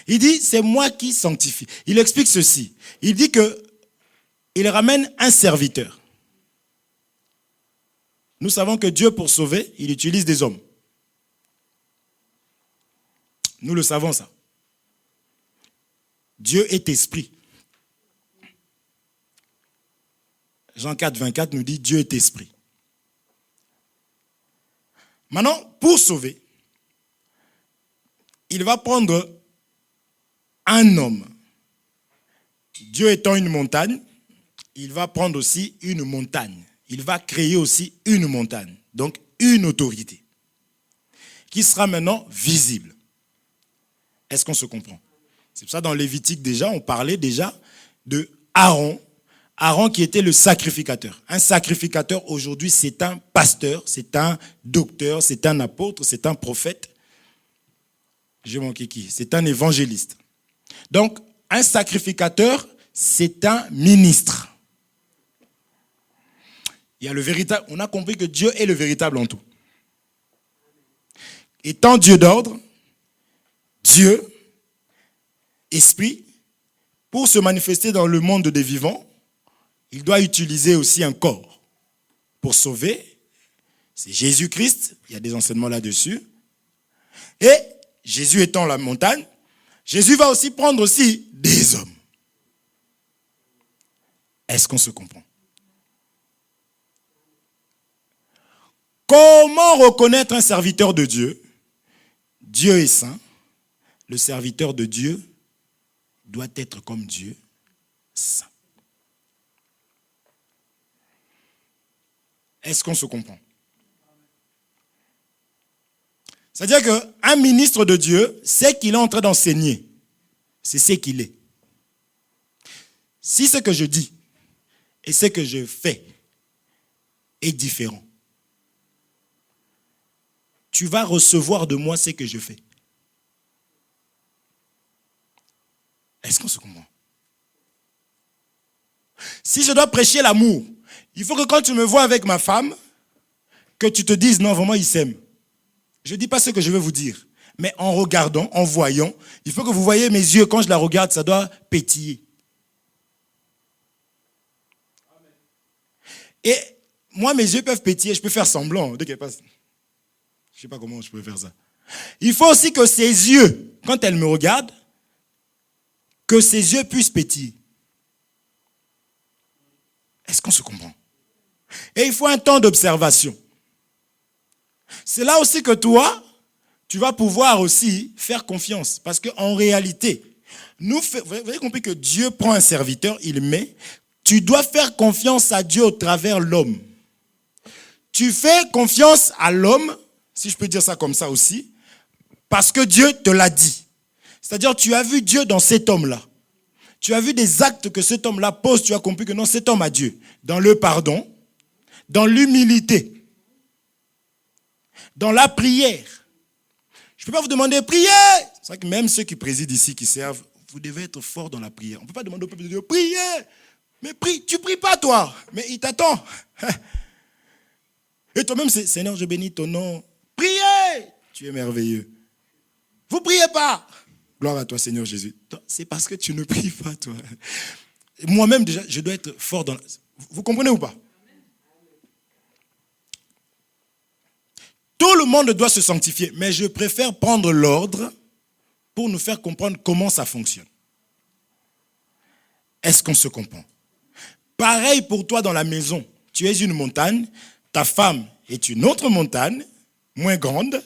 Il dit, c'est moi qui sanctifie. Il explique ceci. Il dit qu'il ramène un serviteur. Nous savons que Dieu, pour sauver, il utilise des hommes. Nous le savons, ça. Dieu est esprit. Jean 4, 24 nous dit Dieu est esprit. Maintenant, pour sauver, il va prendre un homme. Dieu étant une montagne, il va prendre aussi une montagne. Il va créer aussi une montagne. Donc, une autorité qui sera maintenant visible. Est-ce qu'on se comprend? C'est pour ça, dans Lévitique déjà, on parlait déjà de Aaron. Aaron qui était le sacrificateur. Un sacrificateur aujourd'hui, c'est un pasteur, c'est un docteur, c'est un apôtre, c'est un prophète. J'ai manqué qui? C'est un évangéliste. Donc, un sacrificateur, c'est un ministre. Il y a le véritable. On a compris que Dieu est le véritable en tout. Étant Dieu d'ordre, Dieu, esprit, pour se manifester dans le monde des vivants, il doit utiliser aussi un corps pour sauver. C'est Jésus-Christ, il y a des enseignements là-dessus. Et Jésus étant la montagne, Jésus va aussi prendre aussi des hommes. Est-ce qu'on se comprend? Comment reconnaître un serviteur de Dieu? Dieu est saint. Le serviteur de Dieu doit être comme Dieu, saint. Est-ce qu'on se comprend? C'est-à-dire qu'un ministre de Dieu sait qu'il est en train d'enseigner. C'est ce qu'il est. Si ce que je dis et ce que je fais est différent, tu vas recevoir de moi ce que je fais. Est-ce qu'on se comprend? Si je dois prêcher l'amour, il faut que quand tu me vois avec ma femme, que tu te dises, non, vraiment, il s'aime. Je ne dis pas ce que je veux vous dire. mais en regardant, en voyant, il faut que vous voyez mes yeux, quand je la regarde, ça doit pétiller. Et moi, mes yeux peuvent pétiller, je peux faire semblant dès qu'elle passe. Je ne sais pas comment je peux faire ça. Il faut aussi que ses yeux, quand elle me regarde, que ses yeux puissent pétiller. Est-ce qu'on se comprend? Et il faut un temps d'observation. C'est là aussi que toi, tu vas pouvoir aussi faire confiance. Parce qu'en réalité, vous avez compris que Dieu prend un serviteur, il met. Tu dois faire confiance à Dieu au travers de l'homme. Tu fais confiance à l'homme, si je peux dire ça comme ça aussi, parce que Dieu te l'a dit. C'est-à-dire, tu as vu Dieu dans cet homme-là. Tu as vu des actes que cet homme-là pose, tu as compris que non, cet homme a Dieu. Dans le pardon, dans l'humilité, dans la prière. Je ne peux pas vous demander, priez. C'est vrai que même ceux qui président ici, qui servent, vous devez être forts dans la prière. On ne peut pas demander au peuple de Dieu, priez. Mais prie, tu ne pries pas toi, mais il t'attend. Et toi-même, c'est Seigneur, je bénis ton nom. Priez, tu es merveilleux. Vous ne priez pas. Gloire à toi, Seigneur Jésus. C'est parce que tu ne pries pas, toi. Moi-même, déjà, je dois être fort dans... Vous comprenez ou pas? Tout le monde doit se sanctifier, mais je préfère prendre l'ordre pour nous faire comprendre comment ça fonctionne. Est-ce qu'on se comprend? Pareil pour toi dans la maison. Tu es une montagne, ta femme est une autre montagne, moins grande.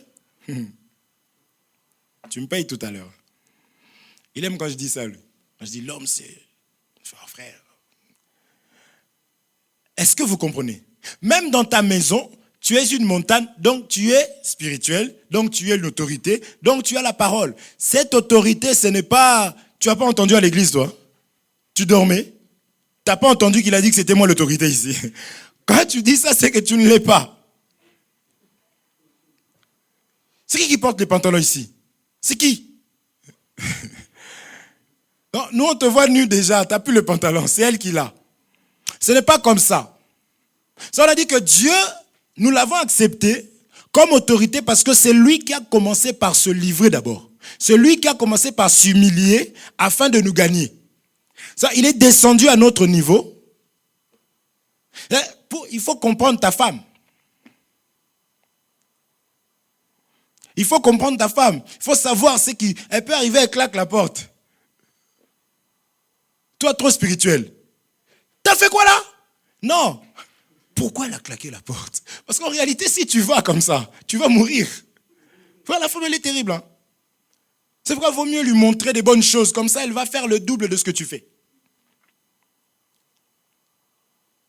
Tu me payes tout à l'heure. Il aime quand je dis ça, lui. Quand je dis l'homme, c'est frère. Est-ce que vous comprenez? Même dans ta maison, tu es une montagne, donc tu es spirituel, donc tu es l'autorité, donc tu as la parole. Cette autorité, ce n'est pas... Tu n'as pas entendu à l'église, toi? Tu dormais? Tu n'as pas entendu qu'il a dit que c'était moi l'autorité ici? Quand tu dis ça, c'est que tu ne l'es pas. C'est qui porte les pantalons ici? C'est qui? Non, nous, on te voit nu déjà, tu n'as plus le pantalon, c'est elle qui l'a. Ce n'est pas comme ça. Ça, on a dit que Dieu, nous l'avons accepté comme autorité parce que c'est lui qui a commencé par se livrer d'abord. C'est lui qui a commencé par s'humilier afin de nous gagner. Ça, il est descendu à notre niveau. Il faut comprendre ta femme. Il faut comprendre ta femme. Il faut savoir ce qui... Elle peut arriver, elle claque la porte. Toi, trop spirituel. T'as fait quoi là? Non. Pourquoi elle a claqué la porte? Parce qu'en réalité, si tu vas comme ça, tu vas mourir. La femme, elle est terrible. Hein? C'est pourquoi il vaut mieux lui montrer des bonnes choses. Comme ça, elle va faire le double de ce que tu fais.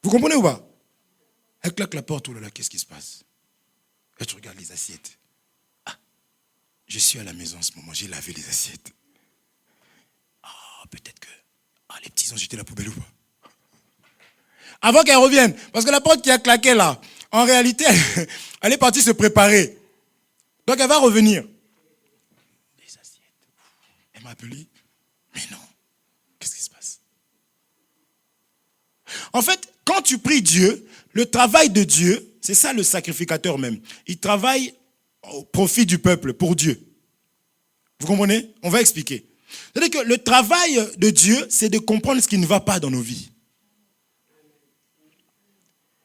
Vous comprenez ou pas? Elle claque la porte, oh là là, qu'est-ce qui se passe? Là, tu regardes les assiettes. Ah, je suis à la maison en ce moment, j'ai lavé les assiettes. Ah, peut-être que les petits ont jeté la poubelle ou pas? Avant qu'elle revienne, parce que la porte qui a claqué là, en réalité, elle est partie se préparer. Donc elle va revenir. Les assiettes. Elle m'a appelé. Mais non, qu'est-ce qui se passe? En fait, quand tu pries Dieu, le travail de Dieu, c'est ça le sacrificateur même. Il travaille au profit du peuple, pour Dieu. Vous comprenez? On va expliquer. C'est-à-dire que le travail de Dieu, c'est de comprendre ce qui ne va pas dans nos vies.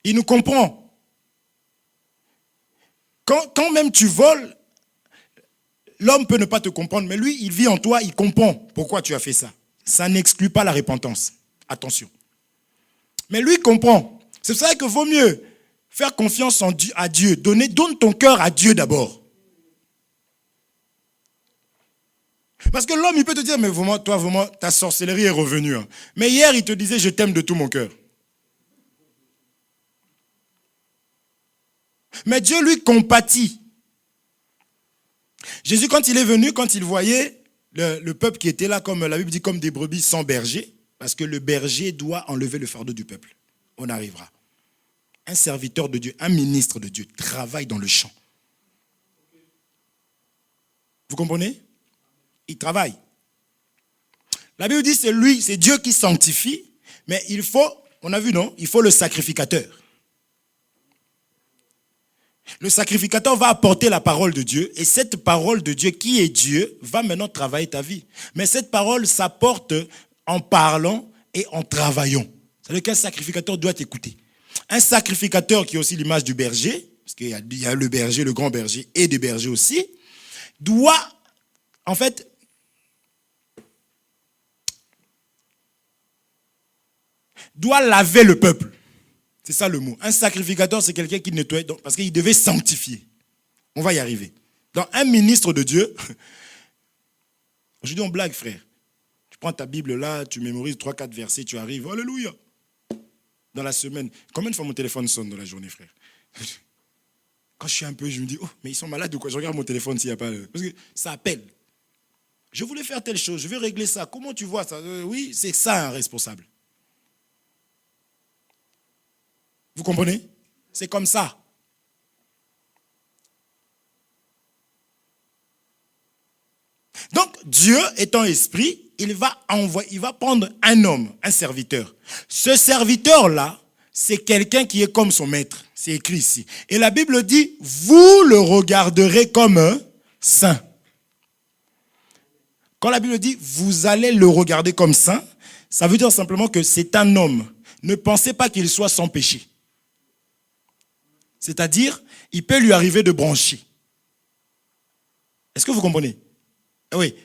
Il nous comprend. Quand même tu voles, l'homme peut ne pas te comprendre, mais lui, il vit en toi, il comprend pourquoi tu as fait ça. Ça n'exclut pas la repentance. Attention. Mais lui comprend. C'est pour ça qu'il vaut mieux faire confiance à Dieu. Donne ton cœur à Dieu d'abord. Parce que l'homme, il peut te dire, mais vraiment, toi, vraiment, ta sorcellerie est revenue. Hein. Mais hier, il te disait, je t'aime de tout mon cœur. Mais Dieu lui compatit. Jésus, quand il est venu, quand il voyait le peuple qui était là, comme la Bible dit, comme des brebis sans berger, parce que le berger doit enlever le fardeau du peuple. On arrivera. Un serviteur de Dieu, un ministre de Dieu, travaille dans le champ. Vous comprenez? Il travaille. La Bible dit, c'est lui, c'est Dieu qui sanctifie, mais il faut, on a vu non, il faut le sacrificateur. Le sacrificateur va apporter la parole de Dieu et cette parole de Dieu qui est Dieu va maintenant travailler ta vie. Mais cette parole s'apporte en parlant et en travaillant. C'est-à-dire qu'un sacrificateur doit t'écouter. Un sacrificateur qui est aussi l'image du berger, parce qu'il y a le berger, le grand berger et des bergers aussi, doit en fait laver le peuple. C'est ça le mot. Un sacrificateur, c'est quelqu'un qui nettoie, parce qu'il devait sanctifier. On va y arriver. Donc, un ministre de Dieu, je dis on blague, frère. Tu prends ta Bible là, tu mémorises 3-4 versets, tu arrives, alléluia. Dans la semaine, combien de fois mon téléphone sonne dans la journée, frère? Quand je suis un peu, je me dis, oh, mais ils sont malades ou quoi? Je regarde mon téléphone s'il n'y a pas... Parce que ça appelle. Je voulais faire telle chose, je vais régler ça. Comment tu vois ça? Oui, c'est ça un responsable. Vous comprenez? C'est comme ça. Donc, Dieu étant esprit, il va prendre un homme, un serviteur. Ce serviteur-là, c'est quelqu'un qui est comme son maître. C'est écrit ici. Et la Bible dit, vous le regarderez comme un saint. Quand la Bible dit, vous allez le regarder comme saint, ça veut dire simplement que c'est un homme. Ne pensez pas qu'il soit sans péché. C'est-à-dire, il peut lui arriver de brancher. Est-ce que vous comprenez? Oui.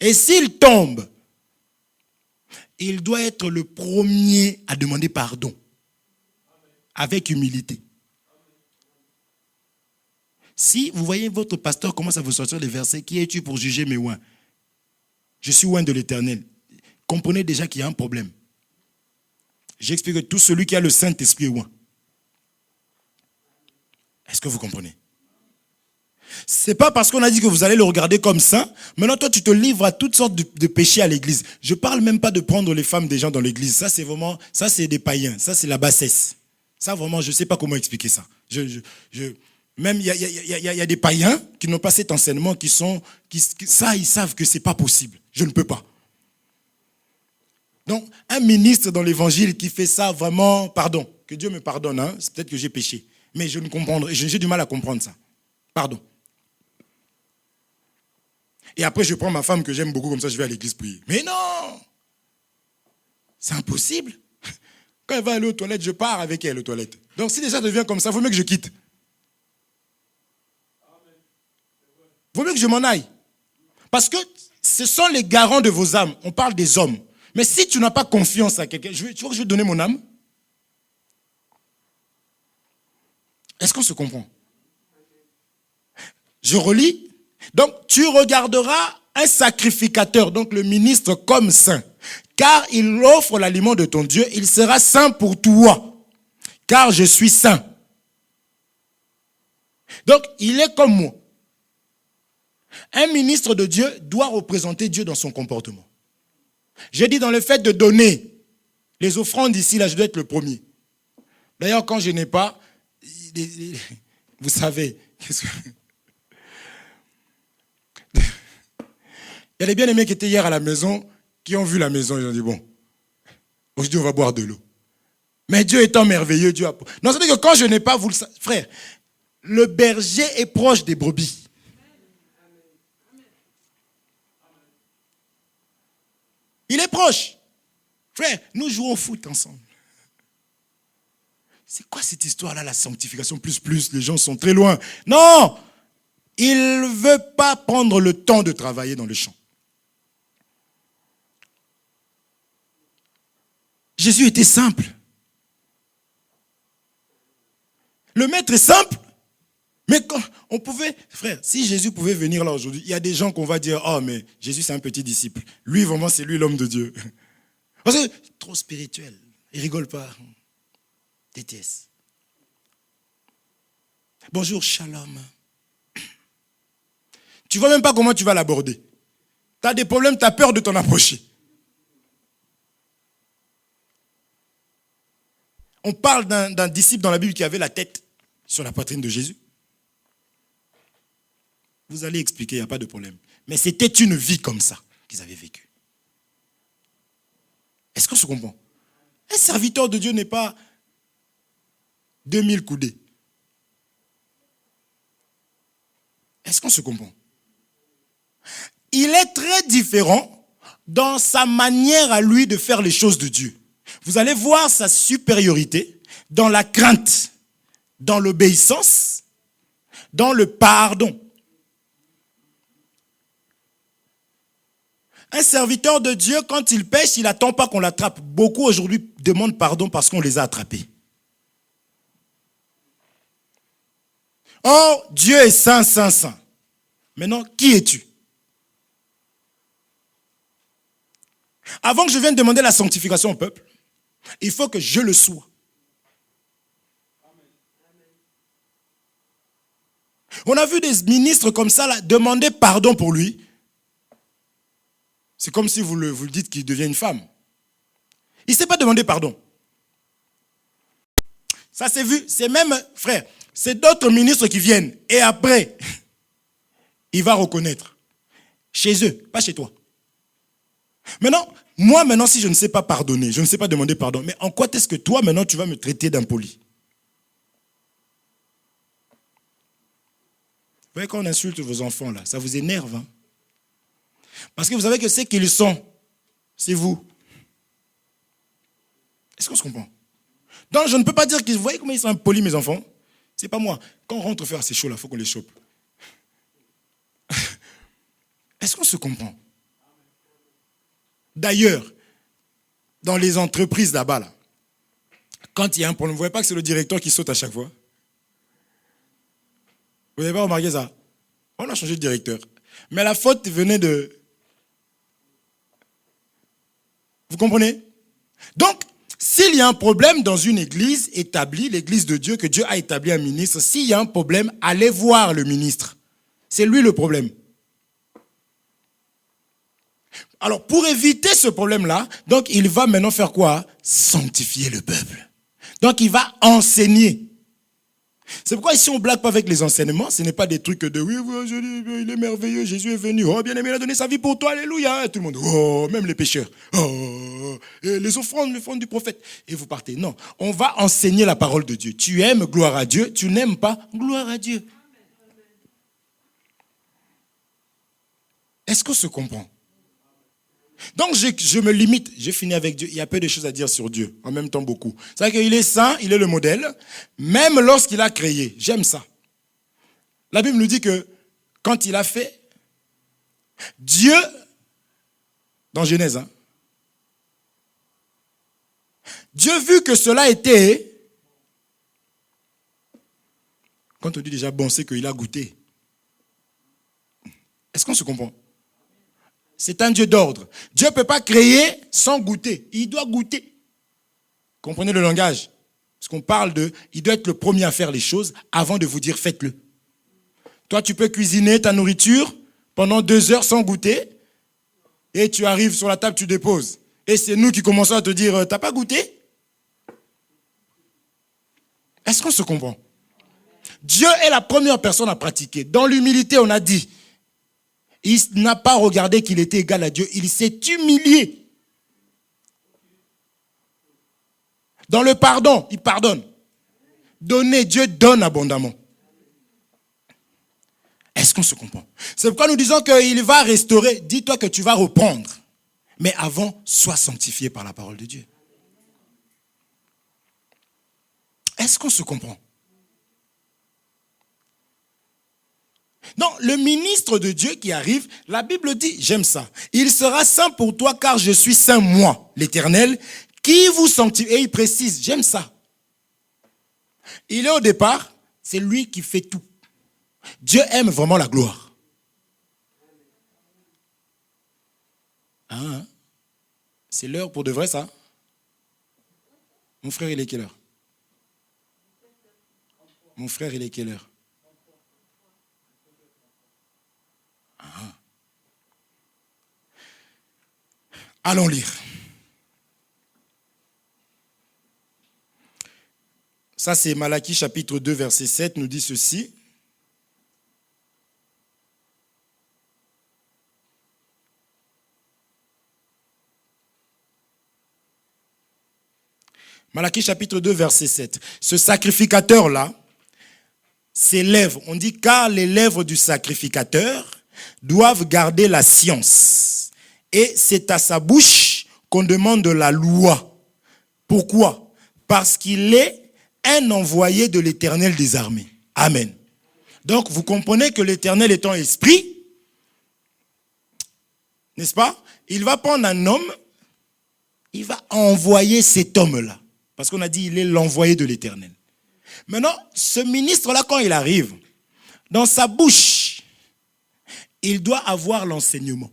Et s'il tombe, il doit être le premier à demander pardon. Avec humilité. Si vous voyez votre pasteur commence à vous sortir les versets, qui es-tu pour juger mes oins? Je suis oint de l'Éternel. Comprenez déjà qu'il y a un problème. J'explique que tout celui qui a le Saint-Esprit est oint. Est-ce que vous comprenez? C'est pas parce qu'on a dit que vous allez le regarder comme saint, maintenant toi tu te livres à toutes sortes de péchés à l'église. Je parle même pas de prendre les femmes des gens dans l'église. Ça c'est vraiment, ça c'est des païens, ça c'est la bassesse. Ça vraiment, je sais pas comment expliquer ça. Même il y a des païens qui n'ont pas cet enseignement, ça ils savent que c'est pas possible. Je ne peux pas. Donc un ministre dans l'évangile qui fait ça vraiment, pardon, que Dieu me pardonne, hein, c'est peut-être que j'ai péché, mais je ne comprendrai, j'ai du mal à comprendre ça. Pardon. Et après, je prends ma femme que j'aime beaucoup, comme ça, je vais à l'église prier. Mais non! C'est impossible. Quand elle va aller aux toilettes, je pars avec elle aux toilettes. Donc, si déjà ça devient comme ça, il vaut mieux que je quitte. Il vaut mieux que je m'en aille. Parce que ce sont les garants de vos âmes. On parle des hommes. Mais si tu n'as pas confiance à quelqu'un, tu vois que je vais donner mon âme? Est-ce qu'on se comprend? Je relis. Donc, tu regarderas un sacrificateur, donc le ministre, comme saint. Car il offre l'aliment de ton Dieu, il sera saint pour toi. Car je suis saint. Donc, il est comme moi. Un ministre de Dieu doit représenter Dieu dans son comportement. J'ai dit dans le fait de donner les offrandes ici, là, je dois être le premier. D'ailleurs, quand je n'ai pas, vous savez, il y a des bien-aimés qui étaient hier à la maison, qui ont vu la maison, ils ont dit, bon, aujourd'hui on va boire de l'eau. Mais Dieu étant merveilleux, Dieu a... Non, c'est-à-dire que quand je n'ai pas, vous le savez, frère, le berger est proche des brebis. Il est proche. Frère, nous jouons au foot ensemble. C'est quoi cette histoire-là, la sanctification plus, les gens sont très loin. Non! Il ne veut pas prendre le temps de travailler dans le champ. Jésus était simple. Le maître est simple. Mais quand on pouvait, frère, si Jésus pouvait venir là aujourd'hui, il y a des gens qu'on va dire, oh mais Jésus c'est un petit disciple. Lui vraiment c'est lui l'homme de Dieu. Parce que trop spirituel. Il rigole pas. TTS. Bonjour, shalom. Tu vois même pas comment tu vas l'aborder. Tu as des problèmes, tu as peur de t'en approcher. On parle d'un disciple dans la Bible qui avait la tête sur la poitrine de Jésus. Vous allez expliquer, il n'y a pas de problème. Mais c'était une vie comme ça qu'ils avaient vécu. Est-ce qu'on se comprend? Un serviteur de Dieu n'est pas 2000 coudées. Est-ce qu'on se comprend? Il est très différent dans sa manière à lui de faire les choses de Dieu. Vous allez voir sa supériorité dans la crainte, dans l'obéissance, dans le pardon. Un serviteur de Dieu, quand il pêche, il n'attend pas qu'on l'attrape. Beaucoup aujourd'hui demandent pardon parce qu'on les a attrapés. Oh, Dieu est saint, saint, saint. Maintenant, qui es-tu? Avant que je vienne demander la sanctification au peuple, il faut que je le sois. On a vu des ministres comme ça là, demander pardon pour lui. C'est comme si vous le dites qu'il devient une femme. Il ne s'est pas demandé pardon. Ça s'est vu, c'est même, frère, c'est d'autres ministres qui viennent. Et après, il va reconnaître. Chez eux, pas chez toi. Maintenant, moi maintenant, si je ne sais pas pardonner, je ne sais pas demander pardon, mais en quoi est-ce que toi maintenant tu vas me traiter d'impoli? Vous voyez quand on insulte vos enfants là, ça vous énerve, hein? Parce que vous savez que ce qu'ils sont, c'est vous. Est-ce qu'on se comprend? Donc je ne peux pas dire qu'ils, vous voyez comment ils sont impolis mes enfants? C'est pas moi. Quand on rentre faire ces shows là, il faut qu'on les chope. Est-ce qu'on se comprend? D'ailleurs, dans les entreprises là-bas, là, quand il y a un problème, vous ne voyez pas que c'est le directeur qui saute à chaque fois? Vous n'avez pas remarqué ça? On a changé de directeur. Mais la faute venait de... Vous comprenez? Donc, s'il y a un problème dans une église établie, l'église de Dieu, que Dieu a établi un ministre, s'il y a un problème, allez voir le ministre. C'est lui le problème. Alors, pour éviter ce problème-là, donc il va maintenant faire quoi? Sanctifier le peuple. Donc, il va enseigner. C'est pourquoi ici, on ne blague pas avec les enseignements. Ce n'est pas des trucs de oui, il est merveilleux, Jésus est venu. Oh, bien aimé, il a donné sa vie pour toi, alléluia. Tout le monde, oh, même les pécheurs. Oh, et les offrandes du prophète. Et vous partez. Non, on va enseigner la parole de Dieu. Tu aimes, gloire à Dieu. Tu n'aimes pas, gloire à Dieu. Est-ce qu'on se comprend? Donc, je me limite. Je finis avec Dieu. Il y a peu de choses à dire sur Dieu. En même temps, beaucoup. C'est vrai qu'il est saint, il est le modèle. Même lorsqu'il a créé. J'aime ça. La Bible nous dit que quand il a fait, Dieu, dans Genèse, hein, Dieu vu que cela était, quand on dit déjà bon, c'est qu'il a goûté. Est-ce qu'on se comprend? C'est un Dieu d'ordre. Dieu ne peut pas créer sans goûter. Il doit goûter. Comprenez le langage? Parce qu'on parle de... Il doit être le premier à faire les choses avant de vous dire faites-le. Toi, tu peux cuisiner ta nourriture pendant 2 heures sans goûter. Et tu arrives sur la table, tu déposes. Et c'est nous qui commençons à te dire, t'as pas goûté? Est-ce qu'on se comprend? Dieu est la première personne à pratiquer. Dans l'humilité, on a dit... Il n'a pas regardé qu'il était égal à Dieu. Il s'est humilié. Dans le pardon, il pardonne. Donner, Dieu donne abondamment. Est-ce qu'on se comprend? C'est pourquoi nous disons qu'il va restaurer. Dis-toi que tu vas reprendre. Mais avant, sois sanctifié par la parole de Dieu. Est-ce qu'on se comprend? Donc, le ministre de Dieu qui arrive, la Bible dit, j'aime ça, il sera saint pour toi car je suis saint, moi, l'Éternel, qui vous sanctifie. Et il précise, j'aime ça. Il est au départ, c'est lui qui fait tout. Dieu aime vraiment la gloire. Hein? C'est l'heure pour de vrai, ça? Mon frère, il est quelle heure? Mon frère, il est quelle heure? Allons lire. Ça, c'est Malachie chapitre 2, verset 7, nous dit ceci. Malachie chapitre 2, verset 7. Ce sacrificateur-là, ses lèvres. On dit car les lèvres du sacrificateur doivent garder la science. Et c'est à sa bouche qu'on demande de la loi. Pourquoi? Parce qu'il est un envoyé de l'Éternel des armées. Amen. Donc vous comprenez que l'Éternel étant esprit, n'est-ce pas? Il va prendre un homme, il va envoyer cet homme-là. Parce qu'on a dit il est l'envoyé de l'Éternel. Maintenant, ce ministre-là, quand il arrive, dans sa bouche, il doit avoir l'enseignement.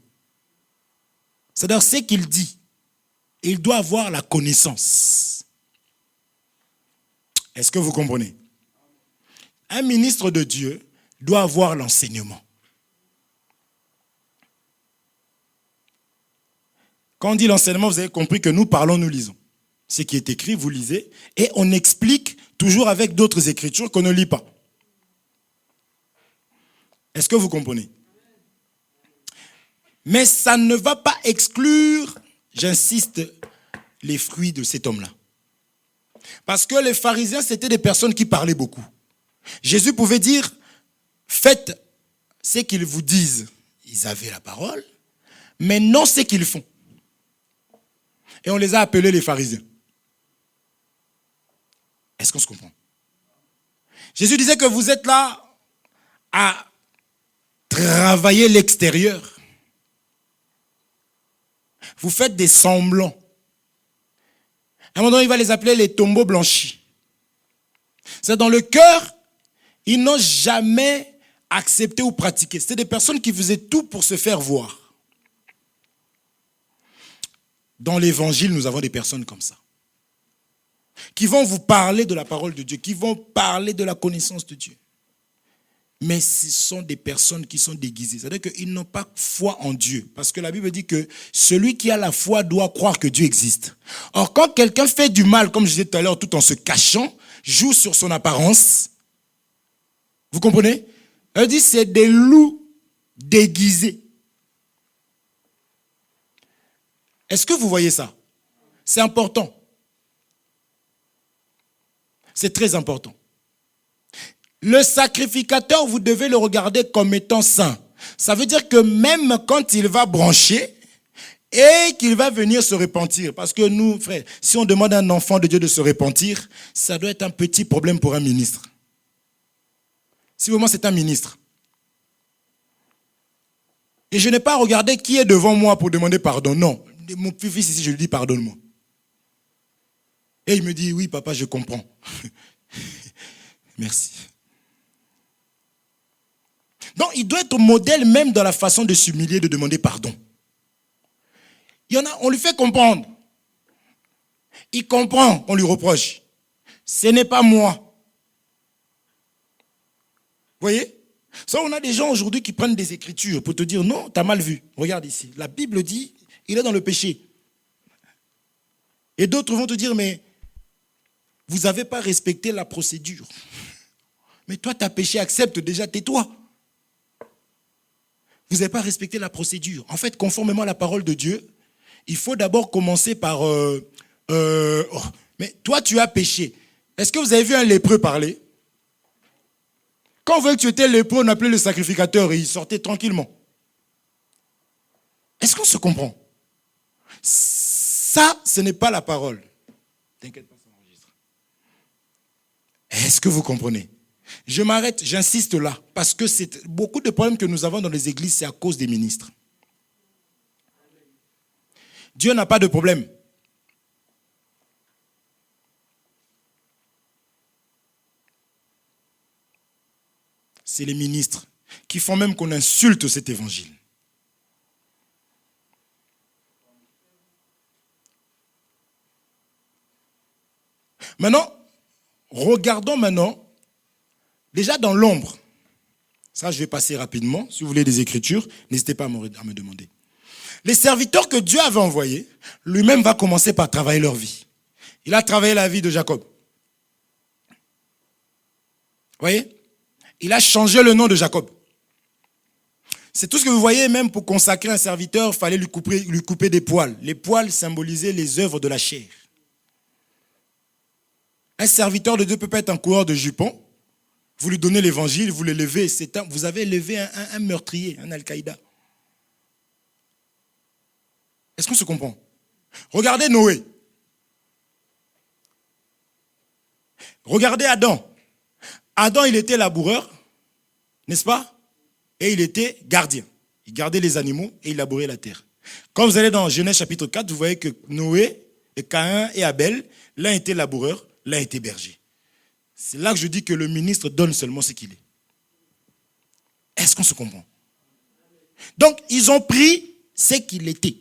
C'est-à-dire ce qu'il dit. Il doit avoir la connaissance. Est-ce que vous comprenez? Un ministre de Dieu doit avoir l'enseignement. Quand on dit l'enseignement, vous avez compris que nous parlons, nous lisons. Ce qui est écrit, vous lisez, et on explique toujours avec d'autres écritures qu'on ne lit pas. Est-ce que vous comprenez? Mais ça ne va pas exclure, j'insiste, les fruits de cet homme-là. Parce que les pharisiens, c'était des personnes qui parlaient beaucoup. Jésus pouvait dire, faites ce qu'ils vous disent. Ils avaient la parole, mais non ce qu'ils font. Et on les a appelés les pharisiens. Est-ce qu'on se comprend? Jésus disait que vous êtes là à travailler l'extérieur. Vous faites des semblants. À un moment donné, il va les appeler les tombeaux blanchis. C'est dans le cœur, ils n'ont jamais accepté ou pratiqué. C'était des personnes qui faisaient tout pour se faire voir. Dans l'évangile, nous avons des personnes comme ça. Qui vont vous parler de la parole de Dieu, qui vont parler de la connaissance de Dieu. Mais ce sont des personnes qui sont déguisées. C'est-à-dire qu'ils n'ont pas foi en Dieu. Parce que la Bible dit que celui qui a la foi doit croire que Dieu existe. Or, quand quelqu'un fait du mal, comme je disais tout à l'heure, tout en se cachant, joue sur son apparence, vous comprenez? Elle dit c'est des loups déguisés. Est-ce que vous voyez ça? C'est important. C'est très important. Le sacrificateur, vous devez le regarder comme étant saint. Ça veut dire que même quand il va brancher et qu'il va venir se repentir, parce que nous, frères, si on demande à un enfant de Dieu de se repentir, ça doit être un petit problème pour un ministre. Si vraiment c'est un ministre. Et je n'ai pas regardé qui est devant moi pour demander pardon. Non. Mon fils ici, je lui dis pardonne-moi. Et il me dit oui papa, je comprends. Merci. Donc il doit être modèle même dans la façon de s'humilier, de demander pardon. Il y en a, on lui fait comprendre. Il comprend, on lui reproche. Ce n'est pas moi. Vous voyez? Ça, on a des gens aujourd'hui qui prennent des écritures pour te dire non, tu as mal vu. Regarde ici. La Bible dit il est dans le péché. Et d'autres vont te dire, mais vous n'avez pas respecté la procédure. Mais toi, tu as péché, accepte déjà, tais-toi. Vous n'avez pas respecté la procédure. En fait, conformément à la parole de Dieu, il faut d'abord commencer par... mais toi, tu as péché. Est-ce que vous avez vu un lépreux parler? Quand on voyait que tu étais lépreux, on appelait le sacrificateur et il sortait tranquillement. Est-ce qu'on se comprend? Ça, ce n'est pas la parole. T'inquiète pas, ça enregistre. Est-ce que vous comprenez? Je m'arrête, j'insiste là, parce que c'est beaucoup de problèmes que nous avons dans les églises, c'est à cause des ministres. Dieu n'a pas de problème. C'est les ministres qui font même qu'on insulte cet évangile. Maintenant, regardons maintenant, déjà dans l'ombre. Ça, je vais passer rapidement. Si vous voulez des écritures, n'hésitez pas à me demander. Les serviteurs que Dieu avait envoyés, lui-même va commencer par travailler leur vie. Il a travaillé la vie de Jacob. Vous voyez? Il a changé le nom de Jacob. C'est tout ce que vous voyez, même pour consacrer un serviteur, il fallait lui couper des poils. Les poils symbolisaient les œuvres de la chair. Un serviteur de Dieu ne peut pas être un coureur de jupons. Vous lui donnez l'évangile, vous l'élevez. Vous avez élevé un meurtrier, un Al-Qaïda. Est-ce qu'on se comprend? Regardez Noé. Regardez Adam. Adam, il était laboureur, n'est-ce pas? Et il était gardien. Il gardait les animaux et il labourait la terre. Quand vous allez dans Genèse chapitre 4, vous voyez que Noé, et Caïn et Abel, l'un était laboureur, l'un était berger. C'est là que je dis que le ministre donne seulement ce qu'il est. Est-ce qu'on se comprend? Donc, ils ont pris ce qu'il était.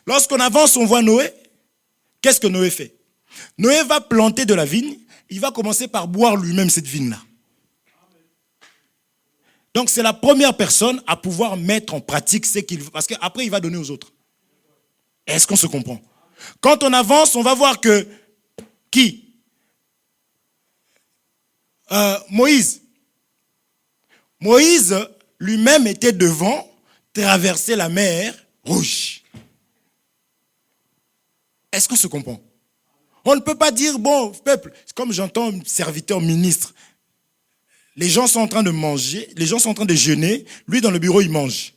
Lorsqu'on avance, on voit Noé. Qu'est-ce que Noé fait? Noé va planter de la vigne. Il va commencer par boire lui-même cette vigne-là. Donc, c'est la première personne à pouvoir mettre en pratique ce qu'il veut. Parce qu'après, il va donner aux autres. Est-ce qu'on se comprend? Quand on avance, on va voir que... Qui? Moïse. Moïse lui-même était devant traverser la mer Rouge. Est-ce qu'on se comprend? On ne peut pas dire, bon, peuple, comme j'entends serviteur, ministre, les gens sont en train de manger, les gens sont en train de jeûner, lui dans le bureau, il mange.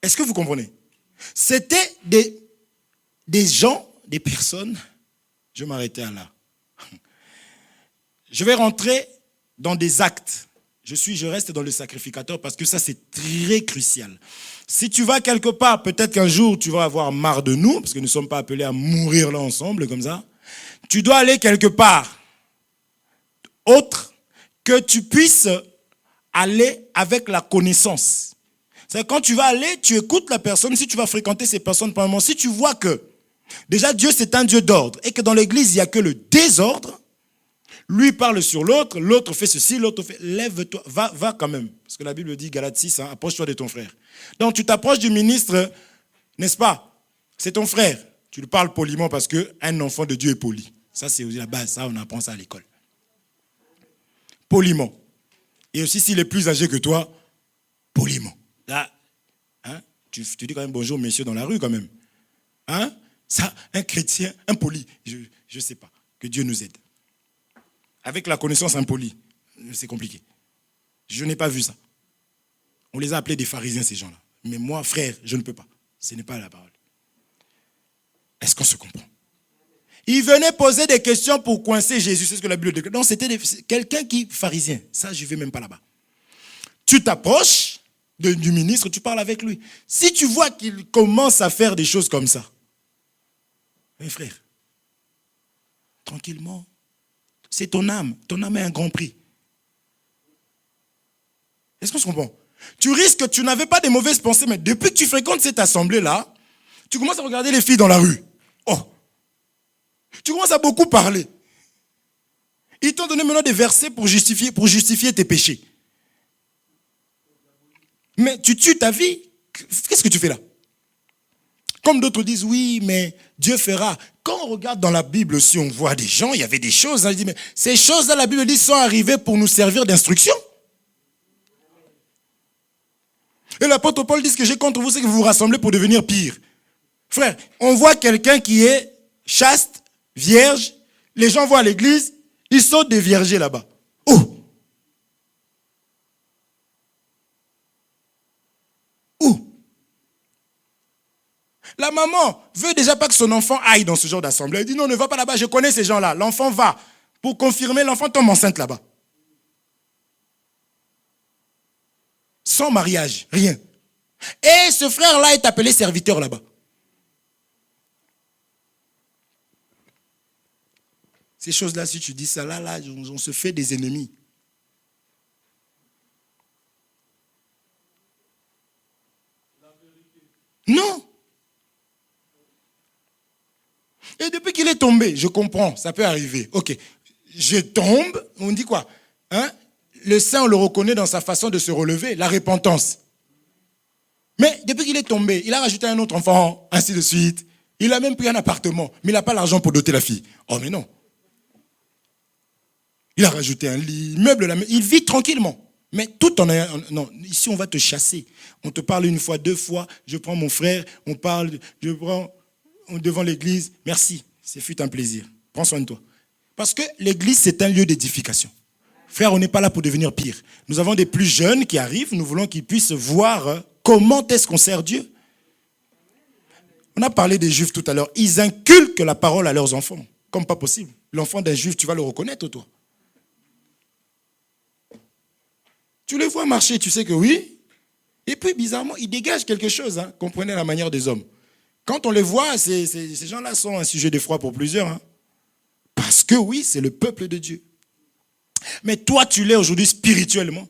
Est-ce que vous comprenez? C'était des gens, des personnes, je vais m'arrêter là. Je vais rentrer dans des actes. Je reste dans le sacrificateur parce que ça c'est très crucial. Si tu vas quelque part, peut-être qu'un jour tu vas avoir marre de nous, parce que nous ne sommes pas appelés à mourir là ensemble comme ça. Tu dois aller quelque part autre que tu puisses aller avec la connaissance. C'est quand tu vas aller, tu écoutes la personne, si tu vas fréquenter ces personnes pendant un moment, si tu vois que déjà Dieu c'est un Dieu d'ordre et que dans l'église il n'y a que le désordre, lui parle sur l'autre, l'autre fait ceci, l'autre fait... Lève-toi, va quand même. Parce que la Bible dit, Galates 6, hein, approche-toi de ton frère. Donc tu t'approches du ministre, n'est-ce pas? C'est ton frère. Tu lui parles poliment parce qu'un enfant de Dieu est poli. Ça c'est la base, ça on apprend ça à l'école. Poliment. Et aussi s'il est plus âgé que toi, poliment. Là, hein, tu dis quand même bonjour messieurs dans la rue quand même. Hein? Ça, un chrétien, impoli, je ne sais pas. Que Dieu nous aide. Avec la connaissance impolie, c'est compliqué. Je n'ai pas vu ça. On les a appelés des pharisiens, ces gens-là. Mais moi, frère, je ne peux pas. Ce n'est pas la parole. Est-ce qu'on se comprend? Ils venaient poser des questions pour coincer Jésus. C'est ce que la Bible dit. Non, c'était quelqu'un qui, pharisien. Ça, je ne vais même pas là-bas. Tu t'approches du ministre, tu parles avec lui. Si tu vois qu'il commence à faire des choses comme ça, mes frères, tranquillement, c'est ton âme. Ton âme est un grand prix. Est-ce qu'on se comprend? Tu risques que tu n'avais pas de mauvaises pensées, mais depuis que tu fréquentes cette assemblée-là, tu commences à regarder les filles dans la rue. Oh! Tu commences à beaucoup parler. Ils t'ont donné maintenant des versets pour justifier tes péchés. Mais tu tues ta vie. Qu'est-ce que tu fais là? Comme d'autres disent, oui, mais Dieu fera. Quand on regarde dans la Bible aussi, on voit des gens, il y avait des choses. Hein, je dis, mais ces choses-là, la Bible dit, sont arrivées pour nous servir d'instruction. Et l'apôtre Paul dit que j'ai contre vous, c'est que vous vous rassemblez pour devenir pire. Frère, on voit quelqu'un qui est chaste, vierge. Les gens vont à l'église, ils sont déviergés là-bas. Où? Où? La maman veut déjà pas que son enfant aille dans ce genre d'assemblée. Elle dit non, ne va pas là-bas, je connais ces gens-là. L'enfant va. Pour confirmer, l'enfant tombe enceinte là-bas. Sans mariage, rien. Et ce frère-là est appelé serviteur là-bas. Ces choses-là, si tu dis ça, là, on se fait des ennemis. Non. Et depuis qu'il est tombé, je comprends, ça peut arriver. Ok, je tombe, on dit quoi? Hein? Le saint, on le reconnaît dans sa façon de se relever, la repentance. Mais depuis qu'il est tombé, il a rajouté un autre enfant, ainsi de suite. Il a même pris un appartement, mais il n'a pas l'argent pour doter la fille. Oh mais non. Il a rajouté un lit, meuble, il vit tranquillement. Mais tout en ayant... Non, ici on va te chasser. On te parle une fois, deux fois, je prends mon frère, on parle, je prends devant l'église, merci. Ce fut un plaisir. Prends soin de toi. Parce que l'église, c'est un lieu d'édification. Frère, on n'est pas là pour devenir pire. Nous avons des plus jeunes qui arrivent. Nous voulons qu'ils puissent voir comment est-ce qu'on sert Dieu. On a parlé des Juifs tout à l'heure. Ils inculquent la parole à leurs enfants. Comme pas possible. L'enfant d'un Juif, tu vas le reconnaître, toi. Tu les vois marcher, tu sais que oui. Et puis, bizarrement, ils dégagent quelque chose. Comprenez la manière des hommes. Quand on les voit, ces gens-là sont un sujet d'effroi pour plusieurs. Parce que oui, c'est le peuple de Dieu. Mais toi, tu l'es aujourd'hui spirituellement.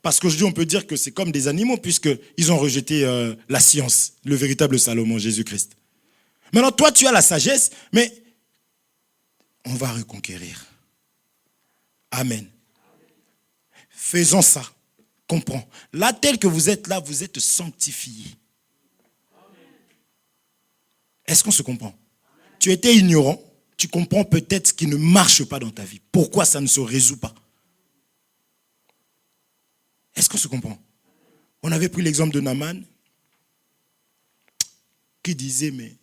Parce qu'aujourd'hui, on peut dire que c'est comme des animaux, puisqu'ils ont rejeté la science, le véritable Salomon, Jésus-Christ. Maintenant, toi, tu as la sagesse, mais on va reconquérir. Amen. Faisons ça. Comprends. Là, tel que vous êtes là, vous êtes sanctifiés. Est-ce qu'on se comprend? Tu étais ignorant. Tu comprends peut-être ce qui ne marche pas dans ta vie. Pourquoi ça ne se résout pas? Est-ce qu'on se comprend? On avait pris l'exemple de Naaman qui disait, mais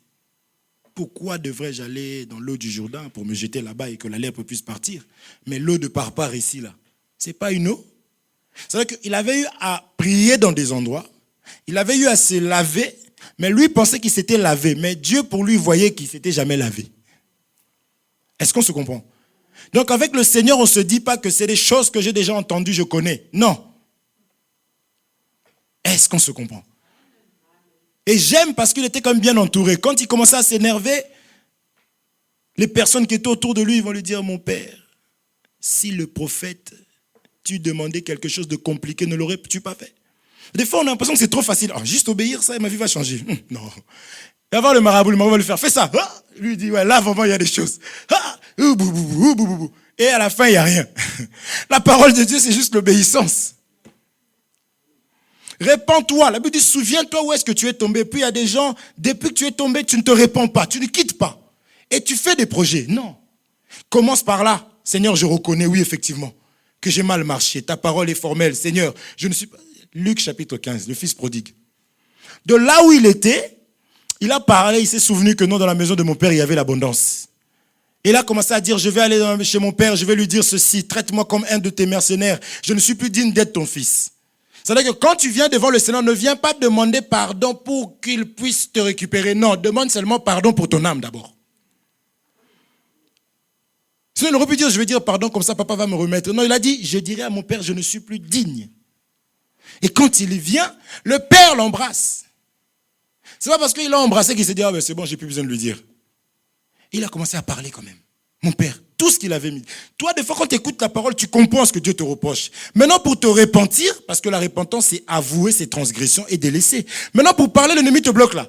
pourquoi devrais-je aller dans l'eau du Jourdain pour me jeter là-bas et que la lèpre puisse partir? Mais l'eau de Parpar ici, là, ce n'est pas une eau. C'est-à-dire qu'il avait eu à prier dans des endroits, il avait eu à se laver, mais lui pensait qu'il s'était lavé. Mais Dieu, pour lui, voyait qu'il ne s'était jamais lavé. Est-ce qu'on se comprend? Donc avec le Seigneur, on ne se dit pas que c'est des choses que j'ai déjà entendues, je connais. Non. Est-ce qu'on se comprend? Et j'aime parce qu'il était comme bien entouré. Quand il commençait à s'énerver, les personnes qui étaient autour de lui vont lui dire, mon père, si le prophète, tu demandais quelque chose de compliqué, ne l'aurais-tu pas fait? Des fois, on a l'impression que c'est trop facile. Oh, juste obéir, ça, et ma vie va changer. Non. Il va voir le marabout va lui faire, fais ça. Ah! Lui il dit, ouais, là, vraiment, il y a des choses. Ah! Et à la fin, il n'y a rien. La parole de Dieu, c'est juste l'obéissance. Répands-toi. La Bible dit, souviens-toi où est-ce que tu es tombé. Puis il y a des gens, depuis que tu es tombé, tu ne te répands pas, tu ne quittes pas. Et tu fais des projets. Non. Commence par là. Seigneur, je reconnais, oui, effectivement, que j'ai mal marché. Ta parole est formelle. Seigneur, je ne suis pas... Luc chapitre 15, le fils prodigue. De là où il était, il a parlé, il s'est souvenu que non, dans la maison de mon père, il y avait l'abondance. Et il a commencé à dire, je vais aller chez mon père, je vais lui dire ceci, traite-moi comme un de tes mercenaires. Je ne suis plus digne d'être ton fils. C'est-à-dire que quand tu viens devant le Seigneur, ne viens pas demander pardon pour qu'il puisse te récupérer. Non, demande seulement pardon pour ton âme d'abord. Sinon, il aurait pu dire, je vais dire pardon, comme ça papa va me remettre. Non, il a dit, je dirai à mon père, je ne suis plus digne. Et quand il vient, le père l'embrasse. C'est pas parce qu'il l'a embrassé qu'il s'est dit, ah ben c'est bon, j'ai plus besoin de lui dire. Et il a commencé à parler quand même. Mon père, tout ce qu'il avait mis. Toi, des fois, quand tu écoutes la parole, tu comprends ce que Dieu te reproche. Maintenant, pour te repentir, parce que la repentance, c'est avouer ses transgressions et délaisser. Maintenant, pour parler, l'ennemi te bloque là.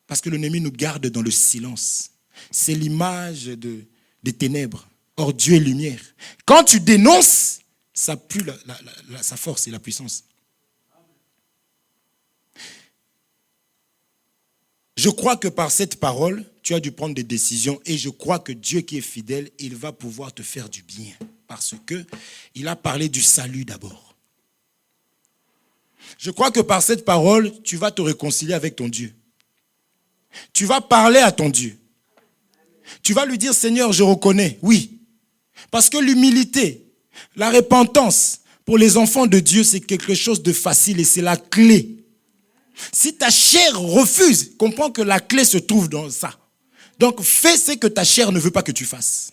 Parce que l'ennemi nous garde dans le silence. C'est l'image des ténèbres. Or, Dieu est lumière. Quand tu dénonces, ça pue sa force et la puissance. Je crois que par cette parole, tu as dû prendre des décisions et je crois que Dieu qui est fidèle, il va pouvoir te faire du bien. Parce qu'il a parlé du salut d'abord. Je crois que par cette parole, tu vas te réconcilier avec ton Dieu. Tu vas parler à ton Dieu. Tu vas lui dire, Seigneur, je reconnais, oui. Parce que l'humilité, la repentance, pour les enfants de Dieu, c'est quelque chose de facile et c'est la clé. Si ta chair refuse, comprends que la clé se trouve dans ça. Donc, fais ce que ta chair ne veut pas que tu fasses.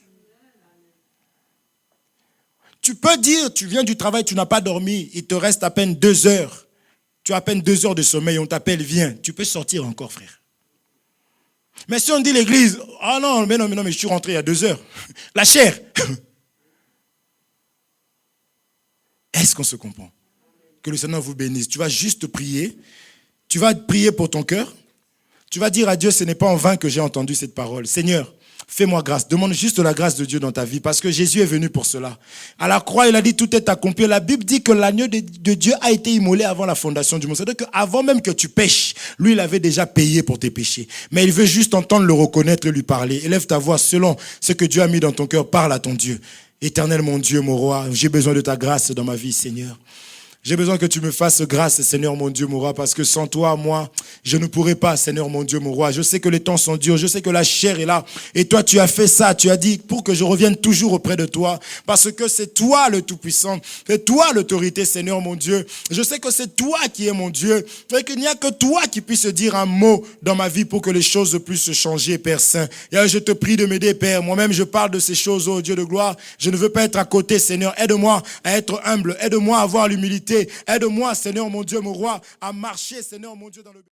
Tu peux dire, tu viens du travail, tu n'as pas dormi, il te reste à peine 2 heures. Tu as à peine 2 heures de sommeil, on t'appelle, viens. Tu peux sortir encore, frère. Mais si on dit l'église, ah non, mais je suis rentré il y a 2 heures. La chair. Est-ce qu'on se comprend? Que le Seigneur vous bénisse. Tu vas juste prier. Tu vas prier pour ton cœur. Tu vas dire à Dieu, ce n'est pas en vain que j'ai entendu cette parole. Seigneur, fais-moi grâce. Demande juste la grâce de Dieu dans ta vie parce que Jésus est venu pour cela. À la croix, il a dit tout est accompli. La Bible dit que l'agneau de Dieu a été immolé avant la fondation du monde. C'est-à-dire qu'avant même que tu pêches, lui, il avait déjà payé pour tes péchés. Mais il veut juste entendre le reconnaître et lui parler. Élève ta voix selon ce que Dieu a mis dans ton cœur. Parle à ton Dieu. Éternel mon Dieu, mon roi, j'ai besoin de ta grâce dans ma vie, Seigneur. J'ai besoin que tu me fasses grâce, Seigneur mon Dieu, mon roi, parce que sans toi, moi, je ne pourrais pas, Seigneur mon Dieu, mon roi. Je sais que les temps sont durs, je sais que la chair est là. Et toi, tu as fait ça, tu as dit pour que je revienne toujours auprès de toi, parce que c'est toi le Tout-Puissant, c'est toi l'autorité, Seigneur mon Dieu. Je sais que c'est toi qui es mon Dieu, et qu'il n'y a que toi qui puisse dire un mot dans ma vie pour que les choses puissent changer, Père Saint. Et je te prie de m'aider, Père. Moi-même, je parle de ces choses, oh Dieu de gloire. Je ne veux pas être à côté, Seigneur. Aide-moi à être humble, aide-moi à avoir l'humilité. Aide-moi, Seigneur mon Dieu, mon roi, à marcher, Seigneur mon Dieu, dans le...